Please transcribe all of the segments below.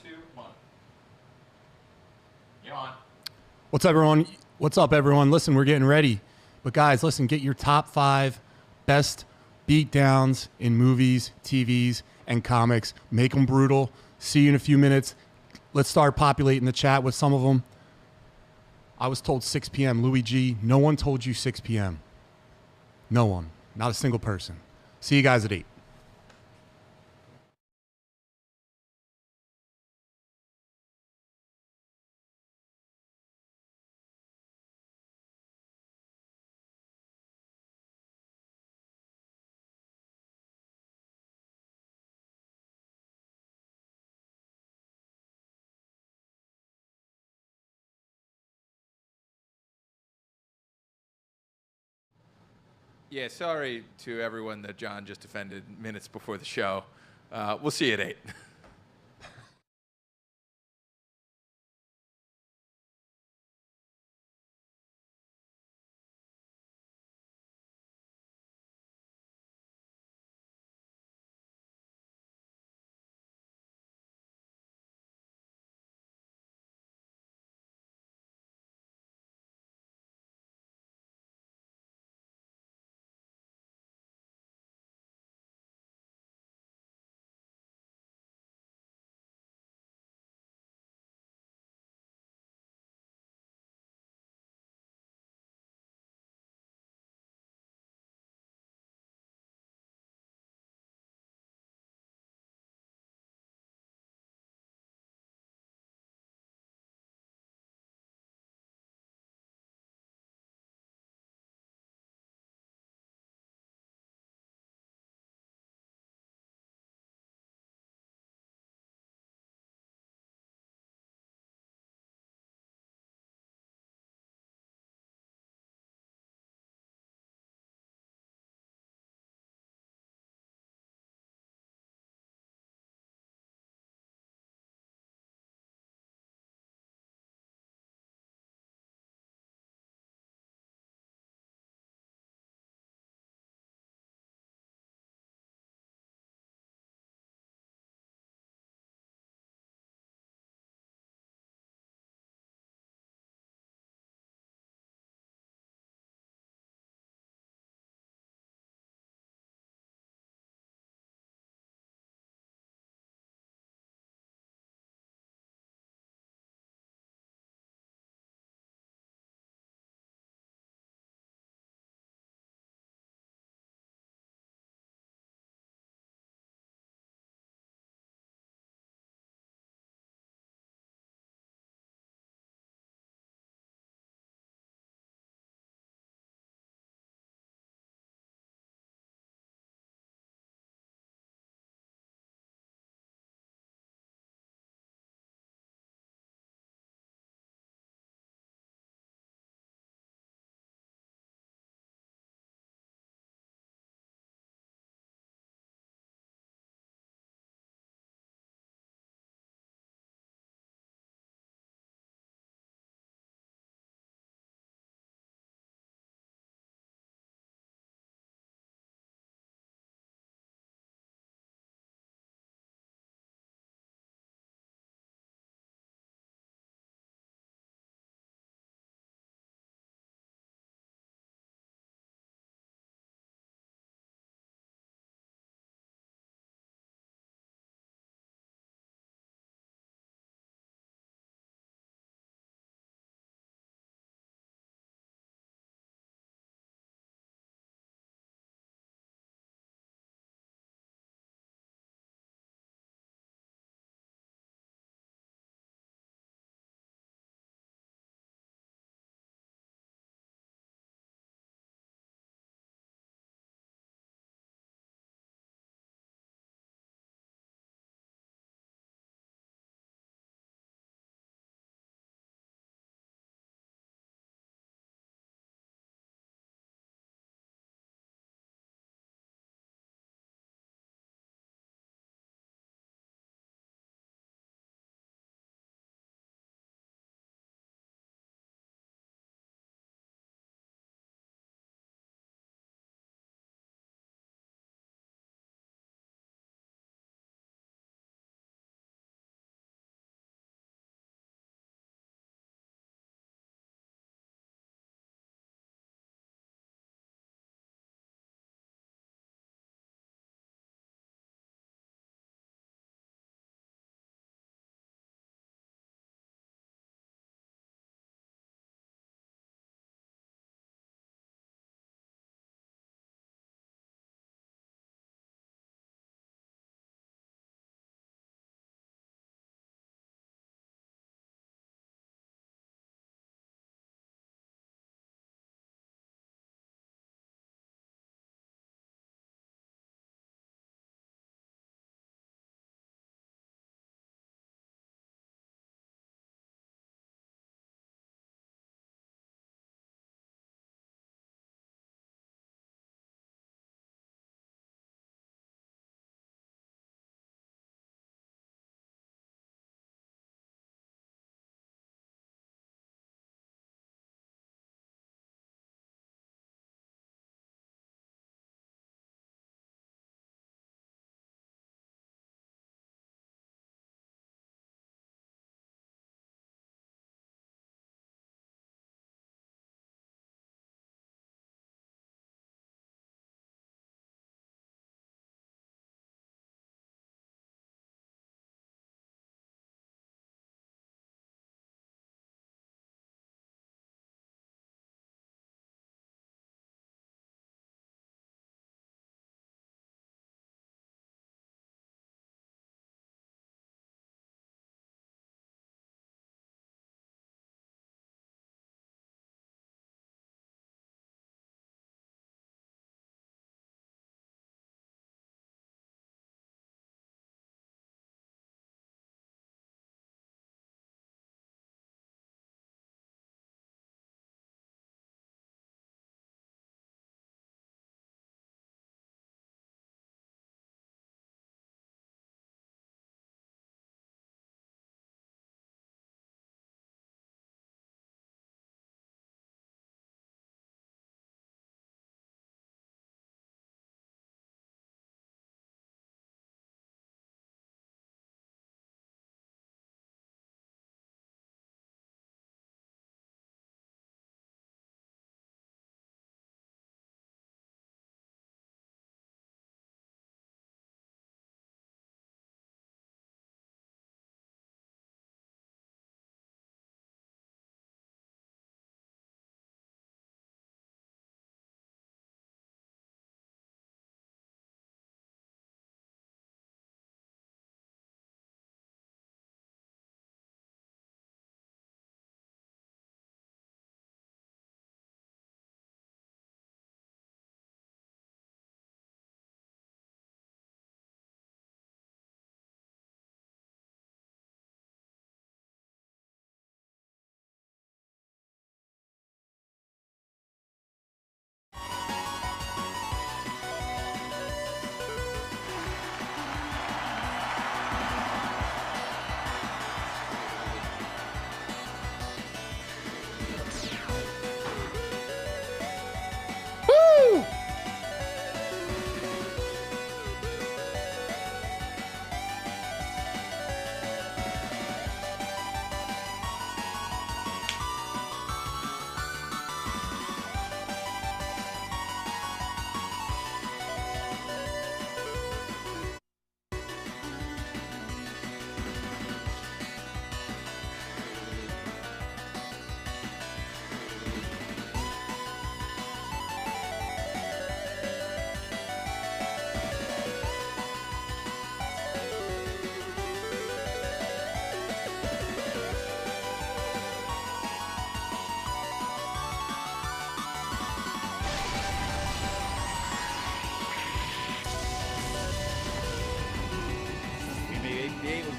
2, 1. You're on. What's up, everyone? What's up, everyone? Listen, we're getting ready. But guys, listen, get your top 5 best beatdowns in movies, TVs, and comics. Make them brutal. See you in a few minutes. Let's start populating the chat with some of them. I was told 6 p.m. Louis G, no one told you 6 p.m. No one. Not a single person. See you guys at 8. Yeah, sorry to everyone that John just offended minutes before the show. We'll see you at 8.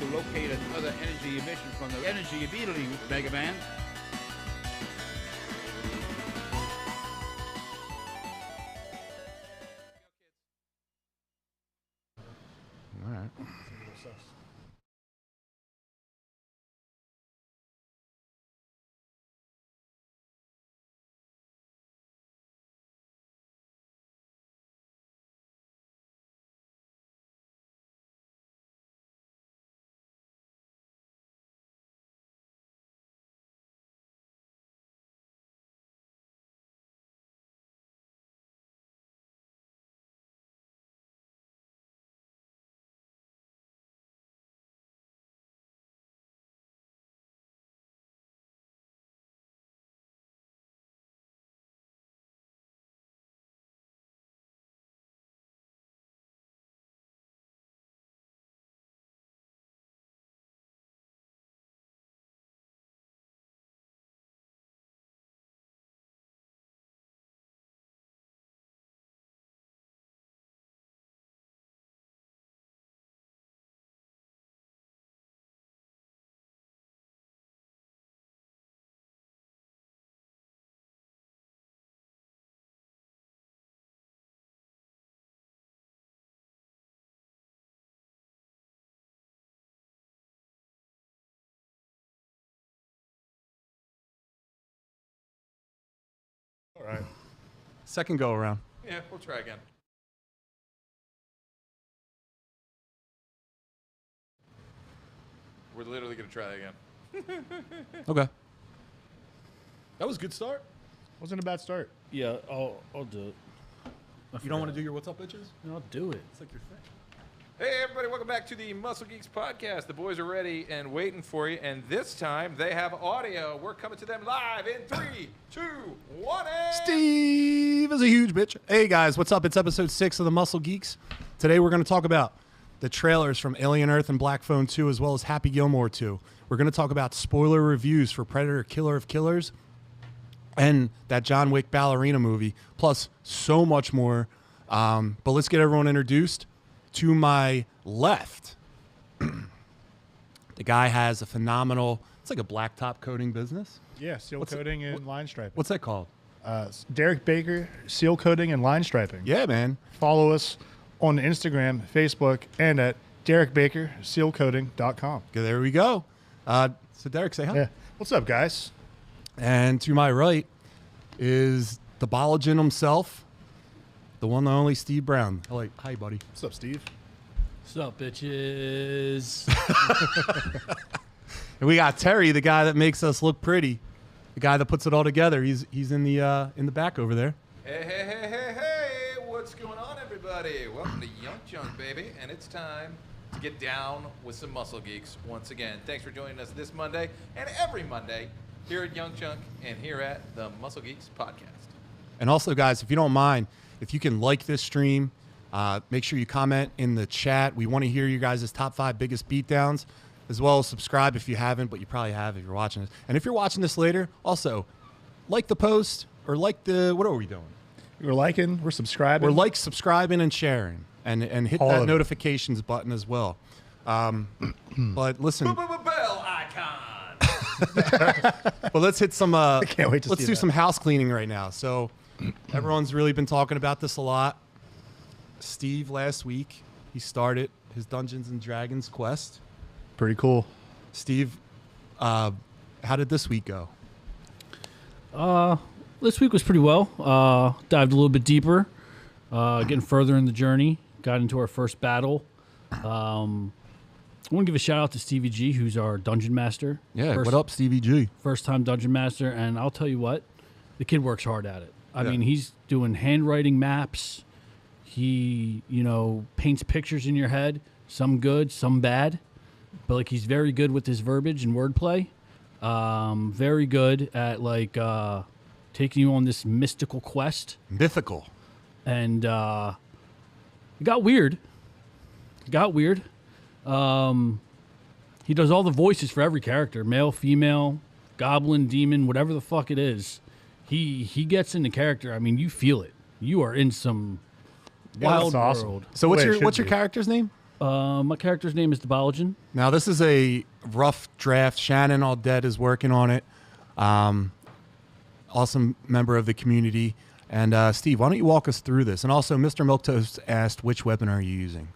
to locate another energy emission from the energy immediately, Mega Man. All right. All right. Second go around. Yeah, we'll try again. We're literally going to try again. Okay. That was a good start. Wasn't a bad start. Yeah, I'll do it. You don't want to do your what's up, bitches? No, I'll do it. It's like your thing. Hey, everybody, welcome back to the Muscle Geeks podcast. The boys are ready and waiting for you, and this time they have audio. We're coming to them live in 3, 2, 1, and... Steve is a huge bitch. Hey, guys, what's up? It's episode 6 of the Muscle Geeks. Today we're going to talk about the trailers from Alien Earth and Black Phone 2, as well as Happy Gilmore 2. We're going to talk about spoiler reviews for Predator Killer of Killers and that John Wick Ballerina movie, plus so much more. But let's get everyone introduced. To my left, the guy has a phenomenal, it's like a blacktop coating business. Yeah, seal coating and line striping. What's that called? Derek Baker, seal coating and line striping. Yeah, man. Follow us on Instagram, Facebook, and at DerekBakerSealCoating.com. Okay, there we go. So Derek, say hi. Yeah. What's up, guys? And to my right is the Balogen himself, the one and only Steve Brown. Hi, buddy. What's up, Steve? What's up, bitches? And we got Terry, the guy that makes us look pretty, the guy that puts it all together. He's in the back over there. Hey, what's going on, everybody? Welcome to Young Chunk, baby, and it's time to get down with some Muscle Geeks once again. Thanks for joining us this Monday and every Monday here at Young Chunk and here at the Muscle Geeks podcast. And also, guys, if you don't mind, if you can like this stream, make sure you comment in the chat. We want to hear you guys' top 5 biggest beatdowns, as well as subscribe if you haven't, but you probably have if you're watching this. And if you're watching this later, also like the post or like the, what are we doing? We're liking, we're subscribing. We're subscribing, and sharing, and hit All that of it. notifications button as well. But listen, Bell icon. but let's hit some. can't wait to let's see do that. some house cleaning right now. So everyone's really been talking about this a lot. Steve last week he started his Dungeons and Dragons quest. Pretty cool. Steve, how did this week go? This week was pretty well. Dived a little bit deeper, getting further in the journey. Got into our first battle. I want to give a shout out to Stevie G, who's our dungeon master. Yeah, what up, Stevie G? First time dungeon master, and I'll tell you what, the kid works hard at it. I Yeah. mean, he's doing handwriting maps. He, paints pictures in your head, some good, some bad. But, he's very good with his verbiage and wordplay. Very good at, taking you on this mystical quest. Mythical. And it got weird. He does all the voices for every character, male, female, goblin, demon, whatever the fuck it is. He gets into character. I mean, you feel it. You are in some wild that's awesome. world. So The way it what's should your be. character's name? My character's name is Domination. Now, this is a rough draft. Shannon All Dead is working on it. Awesome member of the community. And Steve, why don't you walk us through this? And also, Mr. Milktoast asked, which weapon are you using?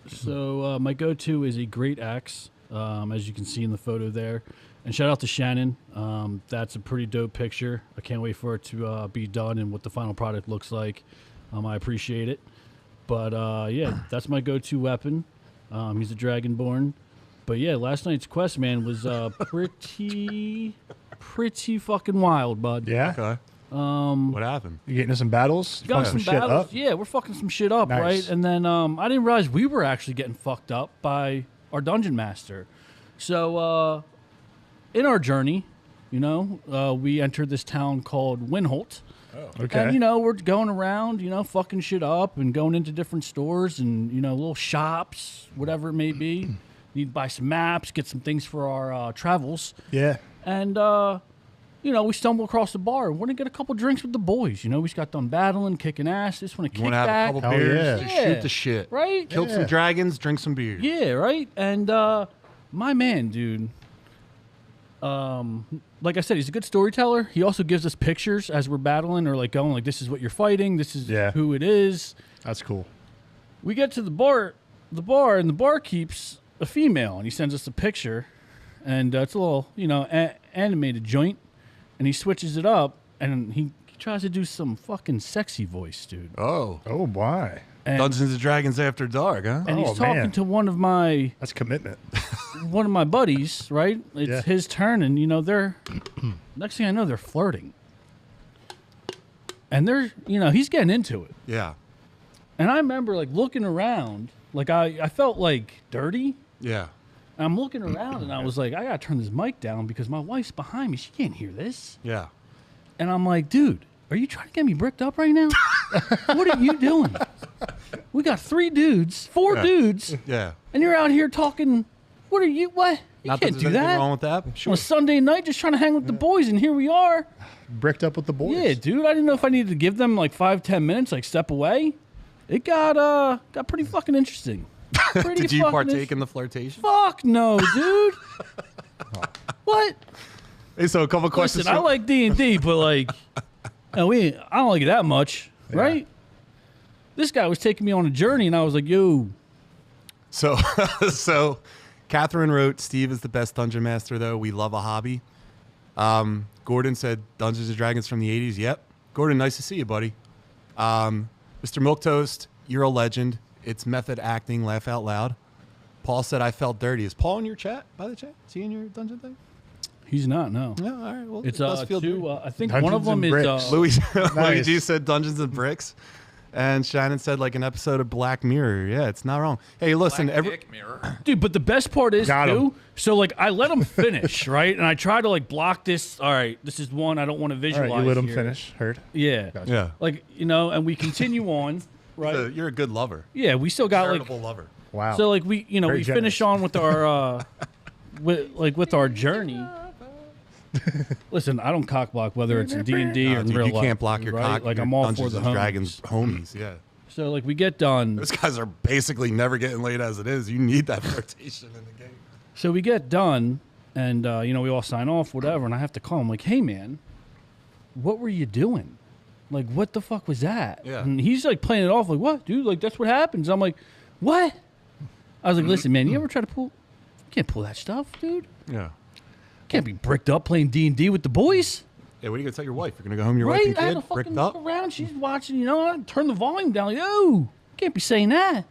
So my go-to is a great axe, as you can see in the photo there. And shout out to Shannon. That's a pretty dope picture. I can't wait for it to be done and what the final product looks like. I appreciate it. But yeah, that's my go-to weapon. He's a Dragonborn. But yeah, last night's quest, man, was pretty fucking wild, bud. Yeah. Okay. What happened? You getting into some battles? Got Fucking some battles. Yeah, we're fucking some shit up, Nice. right? And then I didn't realize we were actually getting fucked up by our dungeon master. So in our journey, we entered this town called Winholt. Okay. And, we're going around, fucking shit up and going into different stores and, little shops, whatever it may be. Need to buy some maps, get some things for our travels. Yeah. And, we stumble across the bar and want to get a couple drinks with the boys. We just got done battling, kicking ass. Just want to You kick want to have back. a couple Hell beers, yeah. just Yeah. shoot the shit. Right? Kill some dragons, drink some beer. Yeah, right? And my man, dude, like I said, he's a good storyteller. He also gives us pictures as we're battling or like going like, this is what you're fighting. This is who it is. That's cool. We get to the bar, and the bar keeps a female, and he sends us a picture, and it's a little, animated joint, and he switches it up, and he tries to do some fucking sexy voice, dude. Oh. Oh, why? And, Dungeons and Dragons After Dark, huh? and Oh, he's talking man. to one of my That's commitment. buddies, right? It's his turn, and they're next thing I know, they're flirting, and they're he's getting into it. Yeah. And I remember like looking around, like I felt like dirty. Yeah. And I'm looking around, and I was like, I gotta turn this mic down because my wife's behind me; she can't hear this. Yeah. And I'm like, dude, are you trying to get me bricked up right now? What are you doing? We got 4 dudes, Yeah. and you're out here talking. What are you? What? You Not can't that do there's anything that. wrong with that. On a Sunday night, just trying to hang with the boys, and here we are. Bricked up with the boys. Yeah, dude. I didn't know if I needed to give them like 5-10 minutes, like step away. It got pretty fucking interesting. Pretty Did you fucking partake in the flirtation? Fuck no, dude. What? Hey, so a couple questions. Listen, I like D&D, but like, I don't like it that much, right? This guy was taking me on a journey, and I was like, yo. So Catherine wrote, Steve is the best dungeon master, though. We love a hobby. Gordon said Dungeons and Dragons from the 80s. Yep. Gordon, nice to see you, buddy. Mr. Milktoast, you're a legend. It's method acting, laugh out loud. Paul said, I felt dirty. Is Paul in your chat, by the chat? Is he in your dungeon thing? He's not, no. Yeah, all right. Well, It's it does feel two, dirty. I think Dungeons one of them and is Bricks. Luigi said Dungeons and Bricks. And Shannon said like an episode of Black Mirror. Yeah, it's not wrong. Hey, listen, Black every dick mirror. dude, but the best part is, Got 'em. too, so like I let him finish, right? And I try to like block this. All right, this is one I don't want to All visualize. right, you let him here. finish. Heard. Yeah. yeah. Like, and we continue on, right? You're a good lover. Yeah, we still got like Charitable lover. Wow. so like we Very we finish generous. on with our with our journey. Listen, I don't cock block whether it's in D&D or in Dude, real you life. can't block your right? cock. Like your I'm all Dungeons for the and homies. Dragons homies. Yeah. So like we get done. Those guys are basically never getting laid as it is. You need that flirtation in the game. So we get done, and we all sign off, whatever. And I have to call him like, "Hey, man, what were you doing? Like, what the fuck was that?" Yeah. And he's like playing it off like, "What, dude? Like that's what happens." I'm like, "What?" I was like, "Listen, man, you ever try to pull? You can't pull that stuff, dude. Yeah. Can't be bricked up playing D&D with the boys." Yeah, what are you going to tell your wife? You're going to go home, your wife Right? and I had to kid, fucking bricked look up? around. She's watching. I turn the volume down. Like, yo, can't be saying that.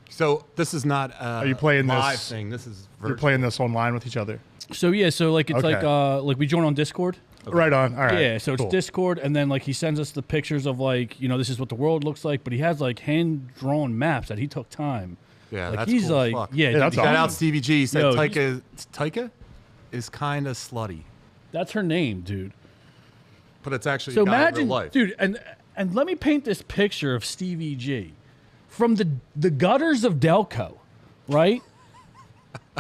So this is not Are you playing live this? thing. This is You're virtual. playing this online with each other. So yeah, so like it's Okay. like we join on Discord. Right on. All right. Yeah, so it's cool. Discord, and then like he sends us the pictures of like this is what the world looks like, but he has like hand drawn maps that he took time. Yeah, Like that's he's cool as like, fuck. yeah, dude, that's Shout awesome. out Stevie G. He said Yo, Taika is kind of slutty. that's her name, dude. But it's actually So a guy in imagine, real life. dude, and let me paint this picture of Stevie G from the gutters of Delco, right?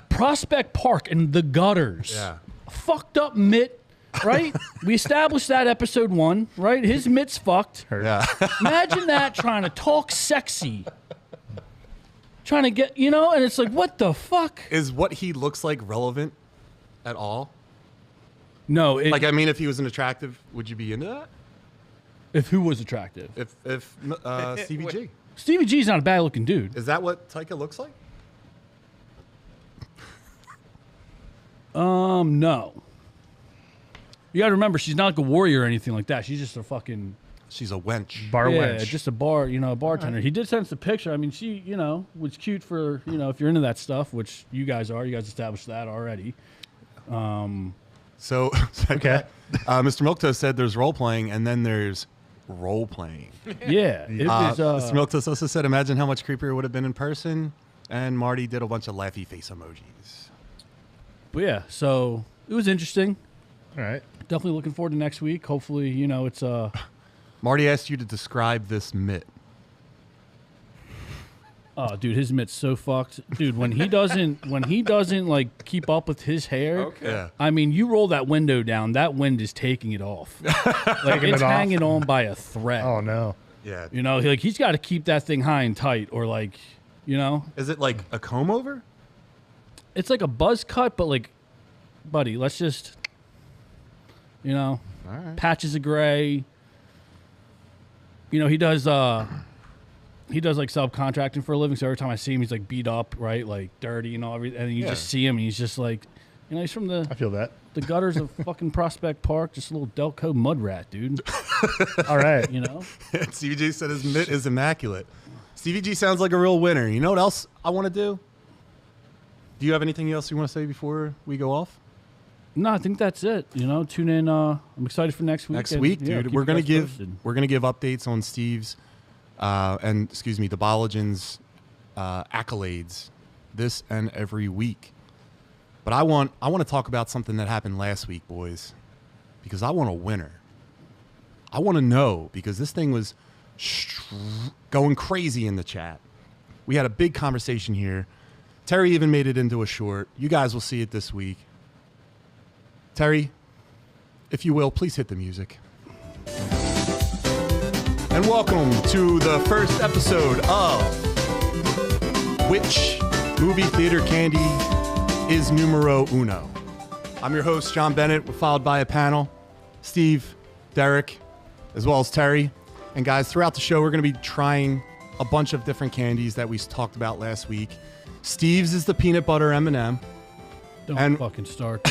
Prospect Park and the gutters. Yeah. Fucked up mitt, right? We established that episode 1, right? His mitt's fucked. Yeah. Imagine that trying to talk sexy trying to get, and it's like, what the fuck? Is what he looks like relevant at all? No. If he was an attractive, would you be into that? If who was attractive? If Stevie G. Stevie G's not a bad looking dude. Is that what Taika looks like? No. You got to remember, she's not like a warrior or anything like that. She's just a fucking... She's a wench. Bar yeah, wench. just a bartender. Right. He did send us a picture. I mean, she, was cute for, if you're into that stuff, which you guys are. You guys established that already. So, okay. Mr. Milktoast said there's role-playing, and then there's role-playing. Yeah. Mr. Milktoast also said, imagine how much creepier it would have been in person, and Marty did a bunch of laughy face emojis. But yeah, so it was interesting. All right. Definitely looking forward to next week. Hopefully, it's Marty asked you to describe this mitt. Oh, dude, his mitt's so fucked. Dude, when he doesn't like keep up with his hair, Okay. Yeah. I mean, you roll that window down, that wind is taking it off. Like it's hanging on by a thread. Oh no. Yeah. He's got to keep that thing high and tight, or like, Is it like a comb over? it's like a buzz cut, but like, buddy, let's just, All right. patches of gray. He does like subcontracting for a living, so every time I see him, he's like beat up, right, like dirty and all everything. And you just see him, and he's just like, he's from I feel that. the gutters of fucking Prospect Park, just a little Delco mud rat, dude. All right. Stevie G said his mitt is immaculate. Stevie G sounds like a real winner. You know what else I want to do? Do you have anything else you want to say before we go off? No, I think that's it. Tune in. I'm excited for next week. Next week, yeah, dude, keep we're you gonna guys give posted. updates on Steve's the Balogens accolades this and every week. But I want to talk about something that happened last week, boys, because I want a winner. I want to know, because this thing was going crazy in the chat. We had a big conversation here. Terry even made it into a short. You guys will see it this week. Terry, if you will, please hit the music. And welcome to the first episode of Which Movie Theater Candy is Numero Uno? I'm your host, John Bennett. We're followed by a panel, Steve, Derek, as well as Terry. And guys, throughout the show, we're going to be trying a bunch of different candies that we talked about last week. Steve's is the peanut butter M&M. Don't fucking start.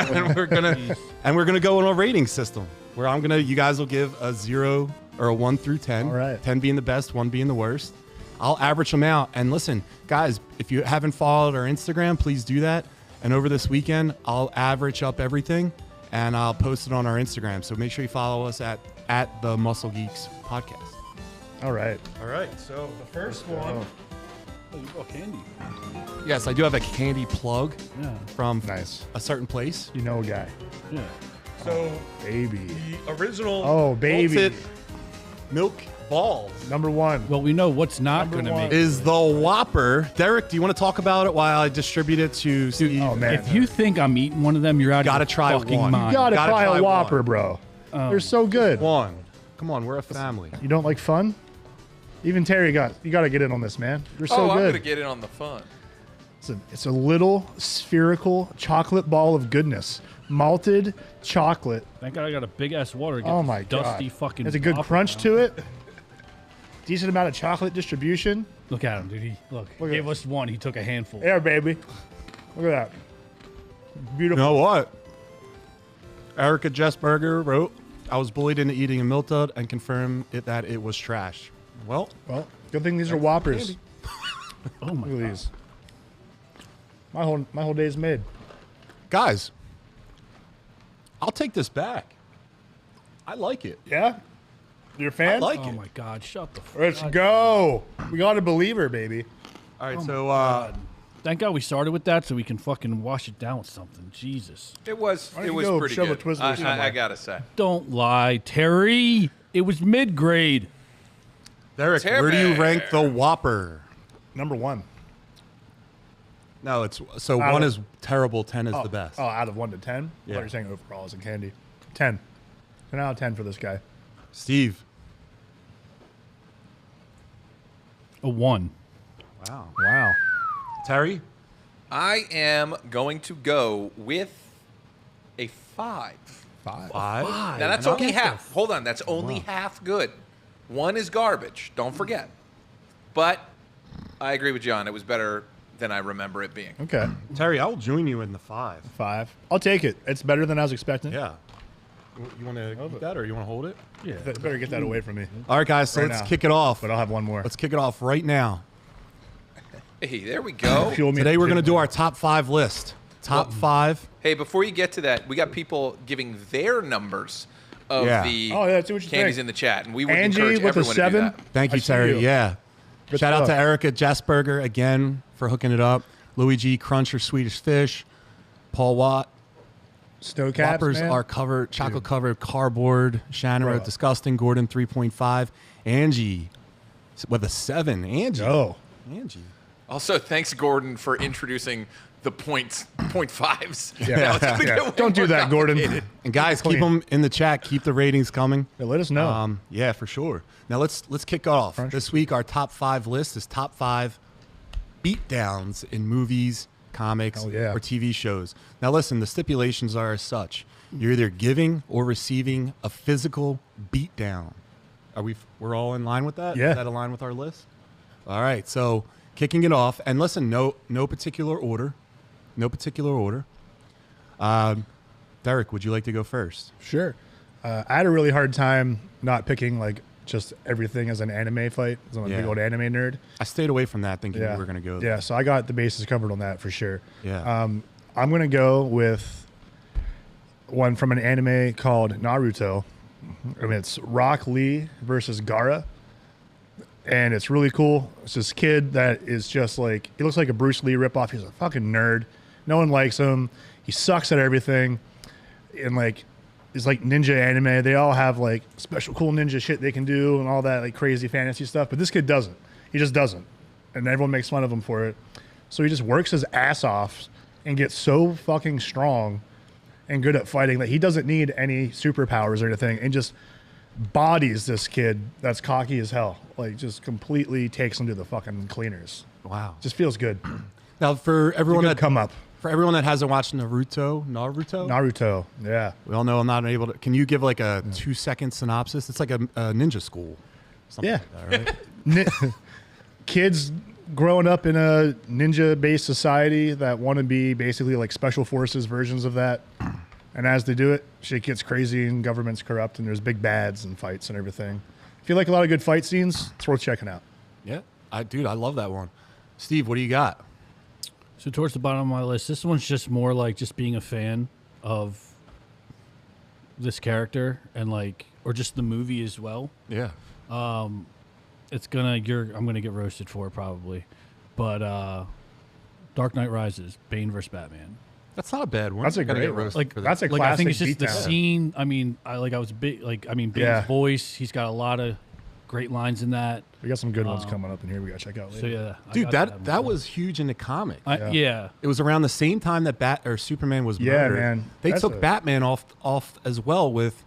and we're gonna go on a rating system where you guys will give a 0 or a 1 through 10. All right. 10 being the best, 1 being the worst. I'll average them out. And listen, guys, if you haven't followed our Instagram, please do that. And over this weekend, I'll average up everything and I'll post it on our Instagram. So make sure you follow us at the Muscle Geeks podcast. All right. All right. So the first one. Oh, you brought candy. Yes, I do have a candy plug from Nice. a certain place. You know a guy. Yeah. So Baby. the original Oh, baby. Malted milk balls Number one. Well, we know what's not going to one. make. is the Whopper. Derek, do you want to talk about it while I distribute it to Steve? Oh, man. If you think I'm eating one of them, you're out Gotta of your try fucking one. mind. You gotta Gotta try try a Whopper, one. bro. They're so good. One. Come on, we're a family. You don't like fun? Even Terry you gotta get in on this, man. You're so I'm good. gonna get in on the fun. It's a little spherical chocolate ball of goodness. Malted chocolate. Thank God I got a big ass water. To get Oh this my god. dusty fucking. There's a good Whopper crunch down. to it. Decent amount of chocolate distribution. Look at him, dude. He at gave this. us one. He took a handful. Yeah, baby. Look at that. You Beautiful. know what? Erica Jessberger wrote, I was bullied into eating a milk dud and confirmed that it was trash. Well, Well, good thing these are Whoppers. Oh my Look at God. these. My whole day's made. guys, I'll take this back. I like it. Yeah? You're a fan? I like Oh it. my God. Shut the fuck Let's up. go. We got a believer, baby. All right, Oh so my God. Thank God we started with that so we can fucking wash it down with something. Jesus. It was don't you go pretty shove a good. Twizzler I somewhere? gotta say. Don't lie, Terry. It was mid-grade. Derek, where do you rank the Whopper? Number one. No, it's so Out one of- is terrible, 10 is the best. Oh, out of 1 to 10? I thought Yeah. you were saying overall as in candy. 10. 10 out of 10 for this guy. Steve, A 1. Wow. Terry? I am going to go with a 5. 5. Now, that's only half. Hold on. That's only half good. 1 is garbage. Don't forget. But I agree with John. It was better than I remember it being. Okay. Terry, I will join you in the 5. 5. I'll take it. It's better than I was expecting. Yeah. You want to keep that or you want to hold it? Yeah. Better get that away from me. All right, guys, so Right let's now. kick it off. But I'll have one more. Let's kick it off right now. Hey, there we go. Fuel me Today at we're the going to gym. do our top 5 list. Top 5. Hey, before you get to that, we got people giving their numbers of Yeah. the Oh, yeah, see what you candies think. in the chat, and we would Angie encourage with a everyone to do 7. that. Thank you, I see Terry. you. Yeah. Good Shout out to stuff. Erica Jesperger again for hooking it up. Louis G. Cruncher Swedish Fish. Paul Watt. Snow caps, Whoppers man. are covered, chocolate covered cardboard. Shannon Bro. wrote disgusting. Gordon 3.5. Angie with a 7. Angie. Oh. Angie. Also, thanks, Gordon, for introducing the point fives. Yeah. Now it's gonna get way Don't do more that, Gordon. complicated. And guys, keep Clean. them in the chat. Keep the ratings coming. Yeah, let us know. Yeah, for sure. Now let's kick off. Crunch. This week our top 5 list is top 5 beatdowns in movies, comics, Hell yeah. or TV shows. Now listen, the stipulations are as such: you're either giving or receiving a physical beatdown. We're all in line with that? Yeah. Is that aligned with our list? All right. So kicking it off, and listen, no particular order. No particular order. Derek, would you like to go first? Sure. I had a really hard time not picking like just everything as an anime fight. 'Cause I'm a big Yeah. old anime nerd. I stayed away from that thinking Yeah. we were going to go. Yeah, so I got the bases covered on that for sure. Yeah. I'm going to go with one from an anime called Naruto. I mean, it's Rock Lee versus Gaara. And it's really cool. It's this kid that is just like, he looks like a Bruce Lee ripoff. He's a fucking nerd. No one likes him. He sucks at everything. And like, it's like ninja anime. They all have like special cool ninja shit they can do and all that like crazy fantasy stuff. But this kid doesn't. He just doesn't. And everyone makes fun of him for it. So he just works his ass off and gets so fucking strong and good at fighting that he doesn't need any superpowers or anything, and just bodies this kid that's cocky as hell. Like just completely takes him to the fucking cleaners. Wow. Just feels good. Now, for everyone Good that come up. For everyone that hasn't watched Naruto, Naruto. Yeah. we all know I'm not able to. Can you give like a 2-second synopsis? It's like a ninja school. Something Yeah. like that, right? Kids growing up in a ninja-based society that want to be basically like special forces versions of that. And as they do it, shit gets crazy and government's corrupt and there's big bads and fights and everything. If you like a lot of good fight scenes, it's worth checking out. Yeah. I love that one. Steve, what do you got? So towards the bottom of my list, this one's just more like just being a fan of this character and like, or just the movie as well. Yeah. I'm gonna get roasted for it probably, but Dark Knight Rises, Bane versus Batman. That's not a bad one. That's a You're gonna great get one. roasted Like, for that. That's a Like I think classic it's just the beatdown. scene. I mean, Bane's Yeah. voice. He's got a lot of great lines in that. We got some good ones coming up in here we got to check out later. So yeah, I Dude, got that was huge in the comic. yeah. It was around the same time that Superman was Yeah, murdered. man. They That's took Batman off as well with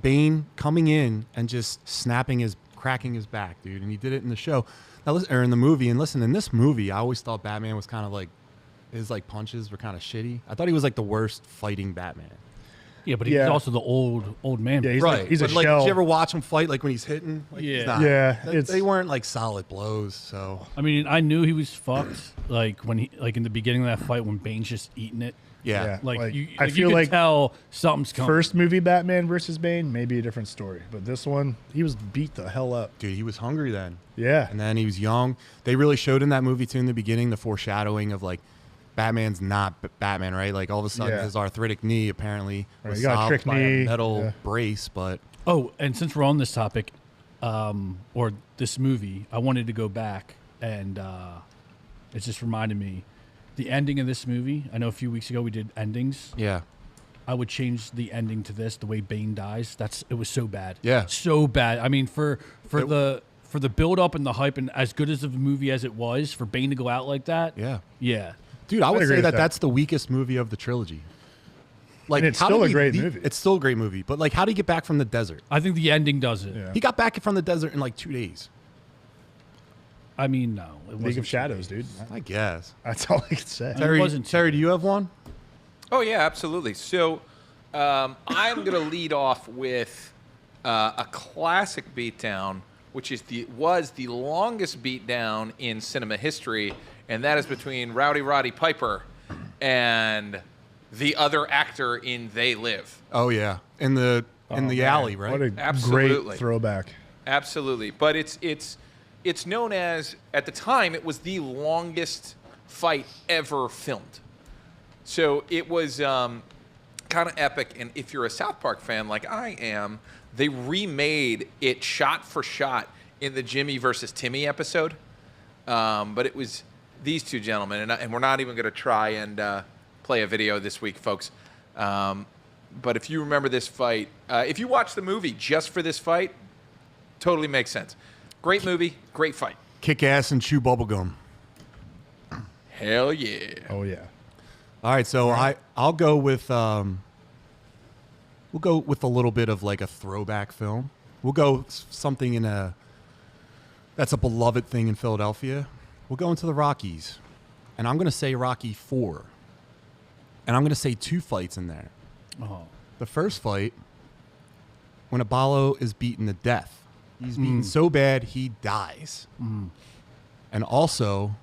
Bane coming in and just cracking his back, dude. And he did it in the show. Now listen, or in the movie. And listen, in this movie, I always thought Batman was kind of like, his like punches were kind of shitty. I thought he was like the worst fighting Batman. Yeah, but he's Yeah. also the old man. Yeah, he's Right. like, he's a But, like, shell. did you ever watch him fight like when he's hitting? Like, he's Yeah. not. Yeah, They- it's- They weren't like solid blows, so I mean, I knew he was fucked. Like when he, like in the beginning of that fight when Bane's just eating it. yeah. Yeah. Like, Like, you, I like, feel you could like tell something's coming. First movie Batman versus Bane, maybe a different story. But this one, he was beat the hell up. Dude, he was hungry then. Yeah. And then he was young. They really showed in that movie too in the beginning the foreshadowing of like Batman's not Batman, right? Like all of a sudden Yeah. his arthritic knee apparently Right, was he got a solved trick by knee. a metal Yeah. brace, but Oh, and since we're on this topic, or this movie, I wanted to go back and it just reminded me the ending of this movie. I know a few weeks ago we did endings. yeah. I would change the ending to this, the way Bane dies. It was so bad. Yeah. So bad. I mean, for the build up and the hype and as good as of a movie as it was, for Bane to go out like that. Yeah. Yeah. Dude, I would agree say with that that. that's the weakest movie of the trilogy. Like And it's how still did a he great leave- movie. It's still a great movie, but like how did he get back from the desert? I think the ending does it. Yeah. He got back from the desert in like 2 days. I mean, no. It League wasn't of Shadows, dude. I guess. That's all I can say. It wasn't Terry, do you have one? Oh yeah, absolutely. So I'm going to lead off with a classic beatdown, which was the longest beatdown in cinema history, and that is between Roddy Piper and the other actor in They Live. Oh yeah, in the alley, right? What a Absolutely. great throwback. Absolutely, but it's known as, at the time, it was the longest fight ever filmed. So it was kind of epic, and if you're a South Park fan like I am, they remade it shot for shot in the Jimmy versus Timmy episode. But it was these two gentlemen, and we're not even going to try and play a video this week, folks. But if you remember this fight, if you watch the movie just for this fight, totally makes sense. Great movie, great fight. Kick ass and chew bubblegum. Hell yeah. Oh yeah. All right, so I'll go with we'll go with a little bit of like a throwback film. We'll go something that's a beloved thing in Philadelphia. We'll go into the Rockies, and I'm going to say Rocky 4, and I'm going to say 2 fights in there. Oh. The first fight, when Apollo is beaten to death, he's beaten so bad he dies, and also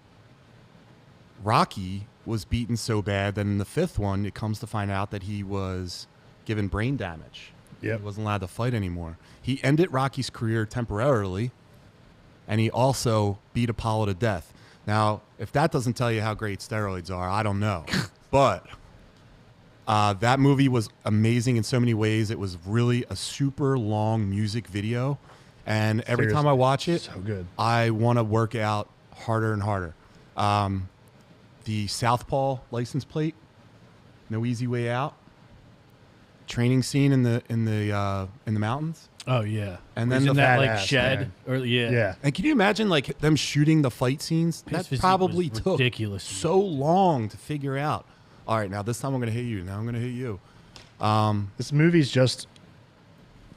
Rocky was beaten so bad that in the 5th one, it comes to find out that he was given brain damage. Yep. He wasn't allowed to fight anymore. He ended Rocky's career temporarily, and he also beat Apollo to death. Now, if that doesn't tell you how great steroids are, I don't know. But that movie was amazing in so many ways. It was really a super long music video, and every time I watch it, So good. I want to work out harder and harder. The Southpaw license plate, No Easy Way Out, training scene in the mountains, Oh yeah. and He's then in the that like badass, shed man. or yeah. Yeah. and can you imagine like them shooting the fight scenes? His That physique probably was took ridiculous. so long to figure out. All right, now this time I'm going to hit you. Now I'm going to hit you. This movie's just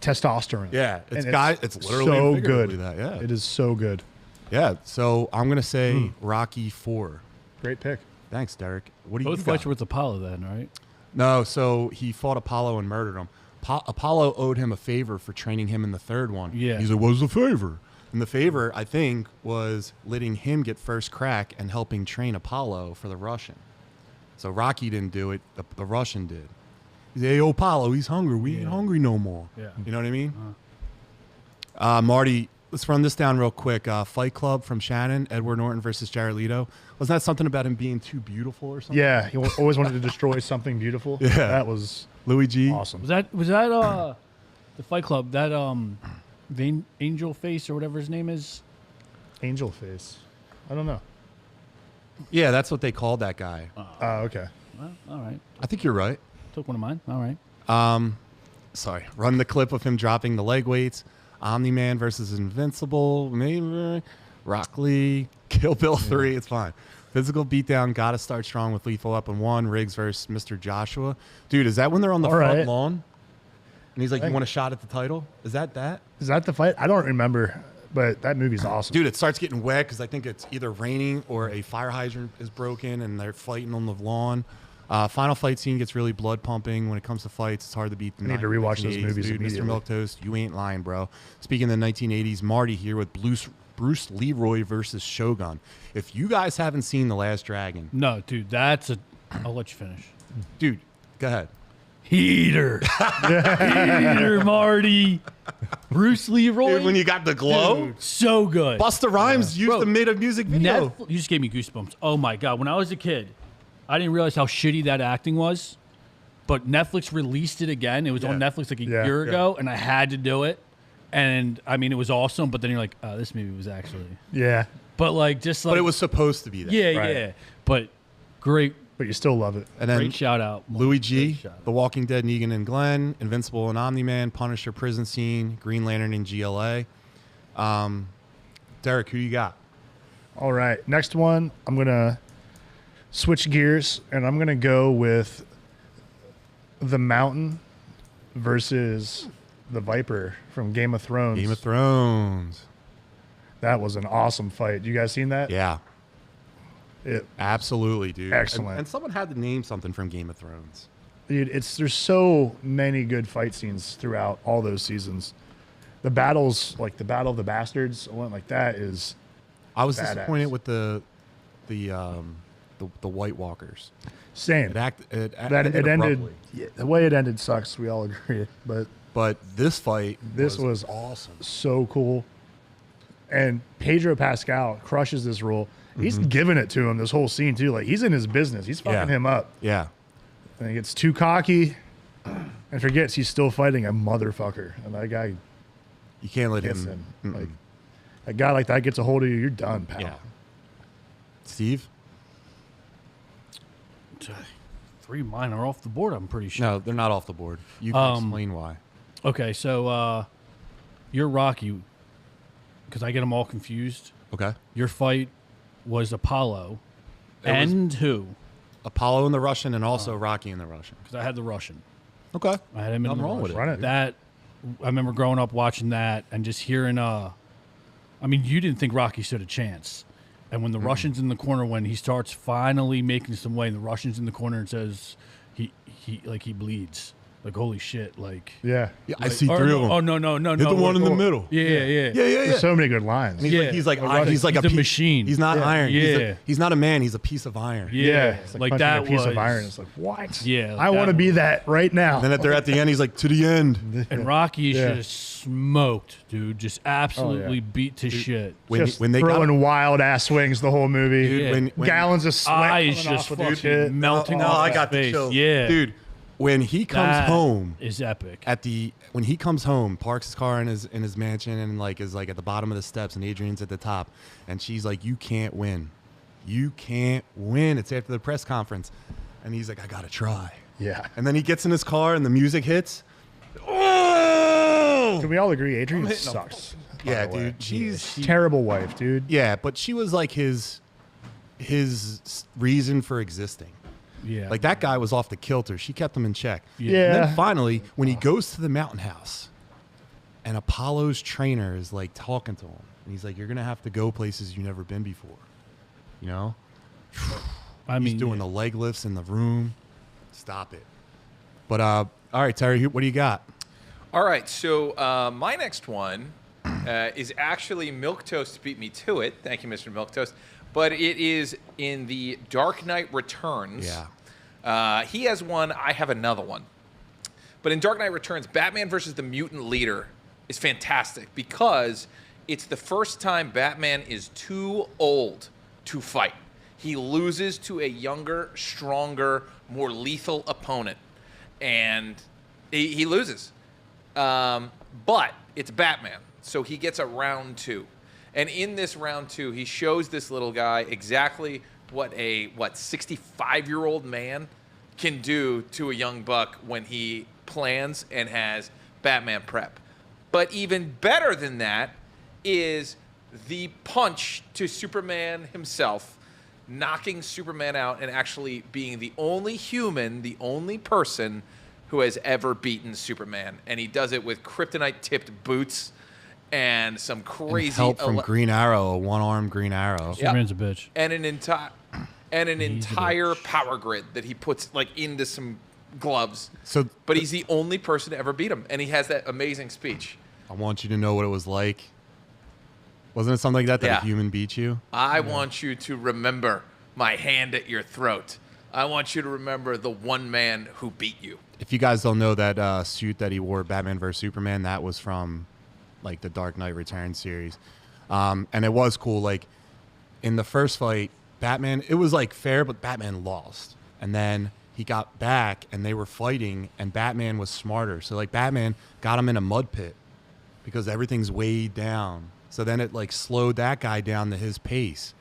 testosterone. Yeah, And it's literally so and good. figuratively that. Yeah, It is so good. yeah. So I'm going to say Rocky 4. Great pick. Thanks, Derek. What do Both you fights got? were with Apollo then, right? No, so he fought Apollo and murdered him. Apollo owed him a favor for training him in the 3rd one. Yeah. He said, "What's the favor?" And the favor, I think, was letting him get first crack and helping train Apollo for the Russian. So Rocky didn't do it. The Russian did. He said, "Hey, Apollo, he's hungry. We ain't hungry no more." Yeah. You know what I mean? Marty, let's run this down real quick. Fight Club from Shannon, Edward Norton versus Jared Leto. Wasn't that something about him being too beautiful or something? Yeah, he always wanted to destroy something beautiful. Yeah. That was Louis G. awesome. Was that the Fight Club? That Angel Face or whatever his name is. Angel face. I don't know. Yeah, that's what they called that guy. Okay. Well, all right. I think you're right. Took one of mine. All right. Sorry. Run the clip of him dropping the leg weights. Omni-Man versus Invincible. Maybe. Rock Lee. Kill Bill 3. It's fine. Physical beatdown. Gotta start strong with Lethal Weapon 1. Riggs versus Mr. Joshua. Dude, is that when they're on the All front right. lawn? And he's like, "You want a shot at the title?" Is that? Is that the fight? I don't remember, but that movie's awesome. Dude, it starts getting wet because I think it's either raining or a fire hydrant is broken and they're fighting on the lawn. Final fight scene gets really blood pumping. When it comes to fights, it's hard to beat the I need to rewatch those 1980s, movies dude. Mr. immediately. Milquetoast, you ain't lying, bro. Speaking of the 1980s, Marty here with Bruce Leroy versus Shogun. If you guys haven't seen The Last Dragon, No, dude, I'll let you finish. dude, go ahead. Heater. Heater, Marty. Bruce Leroy. Dude, when you got the glow, Dude, so good. Busta Rhymes used Bro, to made a music video. You just gave me goosebumps. Oh my God. When I was a kid, I didn't realize how shitty that acting was. But Netflix released it again. It was on Netflix like a year ago, and I had to do it. And I mean, it was awesome. But then you're like, oh, this movie was actually. Yeah, But like, just like. But it was supposed to be that. Yeah, Right. yeah. But great, but you still love it. And then great shout out. Louis Great G, shout out. The Walking Dead, Negan and Glenn, Invincible and Omni-Man, Punisher prison scene, Green Lantern and GLA. Derek, who you got? All right, next one. I'm gonna switch gears, and I'm gonna go with the Mountain versus the Viper from Game of Thrones. Game of Thrones. That was an awesome fight. You guys seen that? Yeah. It, Absolutely, dude. Excellent. And someone had to name something from Game of Thrones. dude, there's so many good fight scenes throughout all those seasons. The battles, like the Battle of the Bastards, one like that is. I was badass. disappointed with the White Walkers. Same. It Ended. abruptly. Yeah, the way it ended sucks. We all agree. But this fight, this was awesome. so cool. And Pedro Pascal crushes this role. He's giving it to him this whole scene too. Like he's in his business. He's fucking him up. Yeah. And he gets too cocky and forgets he's still fighting a motherfucker. And that guy You can't let gets him. him. Like a guy like that gets a hold of you, you're done, pal. Yeah. Steve? 3 mine are off the board, I'm pretty sure. No, they're not off the board. You can explain why. Okay, so you're Rocky, because I get them all confused. Okay. Your fight was Apollo and who? Apollo and the Russian, and also Rocky and the Russian. Because I had the Russian. Okay. I had him in Nothing the wrong with Russian. it. Run it. That I remember growing up watching that and just hearing. I mean, you didn't think Rocky stood a chance, and when the Russian's in the corner, when he starts finally making some way, and the Russian's in the corner and says he bleeds. Like, holy shit, like... Yeah. Yeah, I see 3 of them. Oh, no. Hit the one in the middle. Yeah. There's so many good lines. And he's like He's a a machine. He's not iron. Yeah. He's not a man. He's a piece of iron. Yeah. It's Like punching that a piece was... of iron. It's like, what? Yeah, like I want to that be was- that right now. And then they're at the end. He's like, to the end. And Rocky is Yeah. just smoked, dude. Just absolutely beat to shit. Just When they got throwing wild ass swings the whole movie. Dude, Yeah. when Gallons of sweat Eyes coming just off of this fucking shit. melting Oh, off I his got the face. chills. Yeah. Dude, when he comes That home is epic. when he comes home, parks his car in his mansion and is at the bottom of the steps, and Adrian's at the top, and she's like, "You can't win, you can't win." It's after the press conference, and he's like, "I gotta try." Yeah. And then he gets in his car, and the music hits. Oh! Can we all agree Adrian sucks? by Yeah, the way. dude, she's Terrible wife, dude. yeah, but she was like his reason for existing. Yeah. Like that guy was off the kilter. She kept him in check. Yeah. And then finally, when he goes to the mountain house, and Apollo's trainer is like talking to him, and he's like, "You're gonna have to go places you've never been before." You know, I he's mean, doing the leg lifts in the room. Stop it. But all right, Terry, what do you got? All right, so my next one is actually Milquetoast beat me to it. Thank you, Mr. Milquetoast. But it is in the Dark Knight Returns. Yeah. He has one. I have another one. But in Dark Knight Returns, Batman versus the Mutant Leader is fantastic because it's the first time Batman is too old to fight. He loses to a younger, stronger, more lethal opponent. And he loses. But it's Batman, so he gets a round 2. And in this round 2, he shows this little guy exactly what a 65-year-old man can do to a young buck when he plans and has Batman prep. But even better than that is the punch to Superman himself, knocking Superman out and actually being the only human, the only person who has ever beaten Superman. And he does it with kryptonite-tipped boots and some crazy And help from Green Arrow, a one-armed Green Arrow. Yep. Superman's a bitch. and an entire power grid that he puts into some gloves. So, But he's the only person to ever beat him, and he has that amazing speech. I want you to know what it was like. Wasn't it something like that Yeah. a human beat you? I want you to remember my hand at your throat. I want you to remember the one man who beat you. If you guys don't know that suit that he wore, Batman vs Superman, that was from the Dark Knight Returns series, and it was cool. Like in the first fight, Batman, it was fair, but Batman lost, and then he got back, and they were fighting, and Batman was smarter. So Batman got him in a mud pit because everything's way down. So then it slowed that guy down to his pace.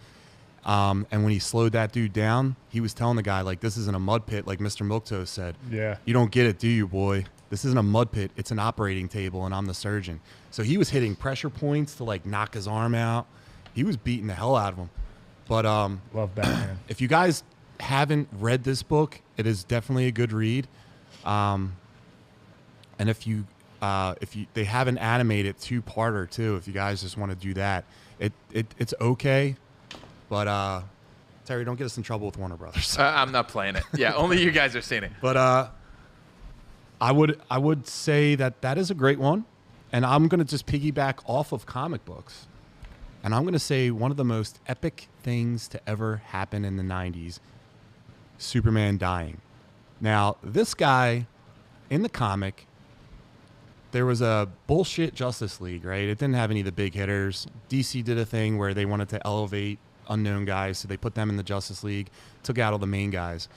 And when he slowed that dude down, he was telling the guy, this isn't a mud pit, like Mr. Milquetoast said. Yeah. You don't get it, do you, boy? This isn't a mud pit. It's an operating table, and I'm the surgeon. So he was hitting pressure points to, knock his arm out. He was beating the hell out of him. But Love Batman. if you guys haven't read this book, it is definitely a good read. And if you they have an animated 2-parter too. If you guys just want to do that, it's okay, but Terry, don't get us in trouble with Warner Brothers. I'm not playing it. Yeah, only you guys are seeing it. But I would say that is a great one, and I'm gonna just piggyback off of comic books, and I'm gonna say one of the most epic things to ever happen in the '90s: Superman dying. Now, this guy in the comic, there was a bullshit Justice League, right? It didn't have any of the big hitters. DC did a thing where they wanted to elevate unknown guys, so they put them in the Justice League, took out all the main guys.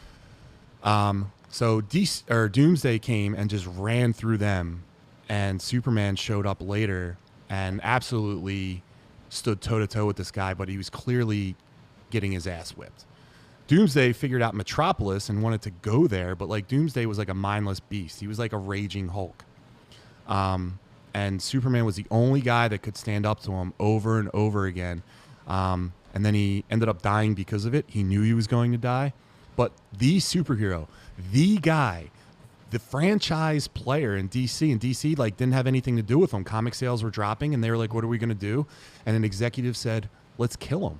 So Doomsday came and just ran through them, and Superman showed up later and absolutely stood toe-to-toe with this guy, but he was clearly getting his ass whipped. Doomsday figured out Metropolis and wanted to go there, but like Doomsday was like a mindless beast. He was like a raging Hulk. And Superman was the only guy that could stand up to him over and over again. And then he ended up dying because of it. He knew he was going to die. But the superhero, the guy, the franchise player in DC, and DC like didn't have anything to do with him. Comic sales were dropping, and they were like, what are we going to do? And an executive said, let's kill him.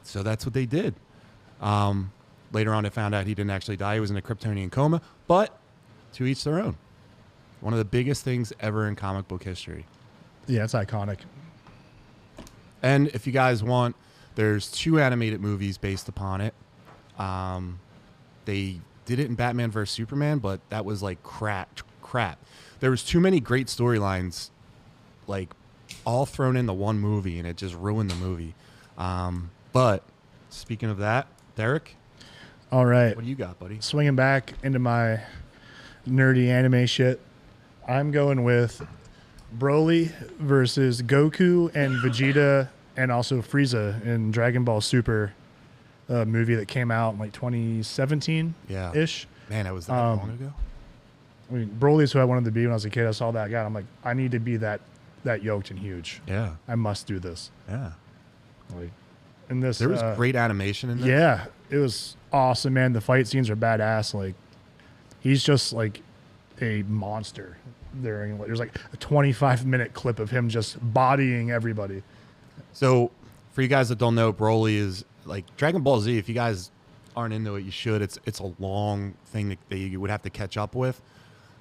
So that's what they did. Later on, I found out he didn't actually die. He was in a Kryptonian coma. But to each their own. One of the biggest things ever in comic book history. Yeah, it's iconic. And if you guys want, there's 2 animated movies based upon it. They did it in Batman vs. Superman, but that was like crap. There was too many great storylines, like all thrown in the one movie, and it just ruined the movie. But speaking of that, Derek, All right. what do you got, buddy? Swinging back into my nerdy anime shit, I'm going with Broly versus Goku and Vegeta and also Frieza in Dragon Ball Super, movie that came out in like 2017-ish. Yeah. Man, that was that long ago. I mean, Broly's who I wanted to be when I was a kid. I saw that guy. I'm like, I need to be that yoked and huge. Yeah. I must do this. Yeah. Like, in this, There was great animation in there. yeah, it was awesome, man. The fight scenes are badass. Like, he's just like a monster. There's like a 25-minute clip of him just bodying everybody. So, for you guys that don't know, Broly is like Dragon Ball Z. If you guys aren't into it, you should. It's a long thing that you would have to catch up with.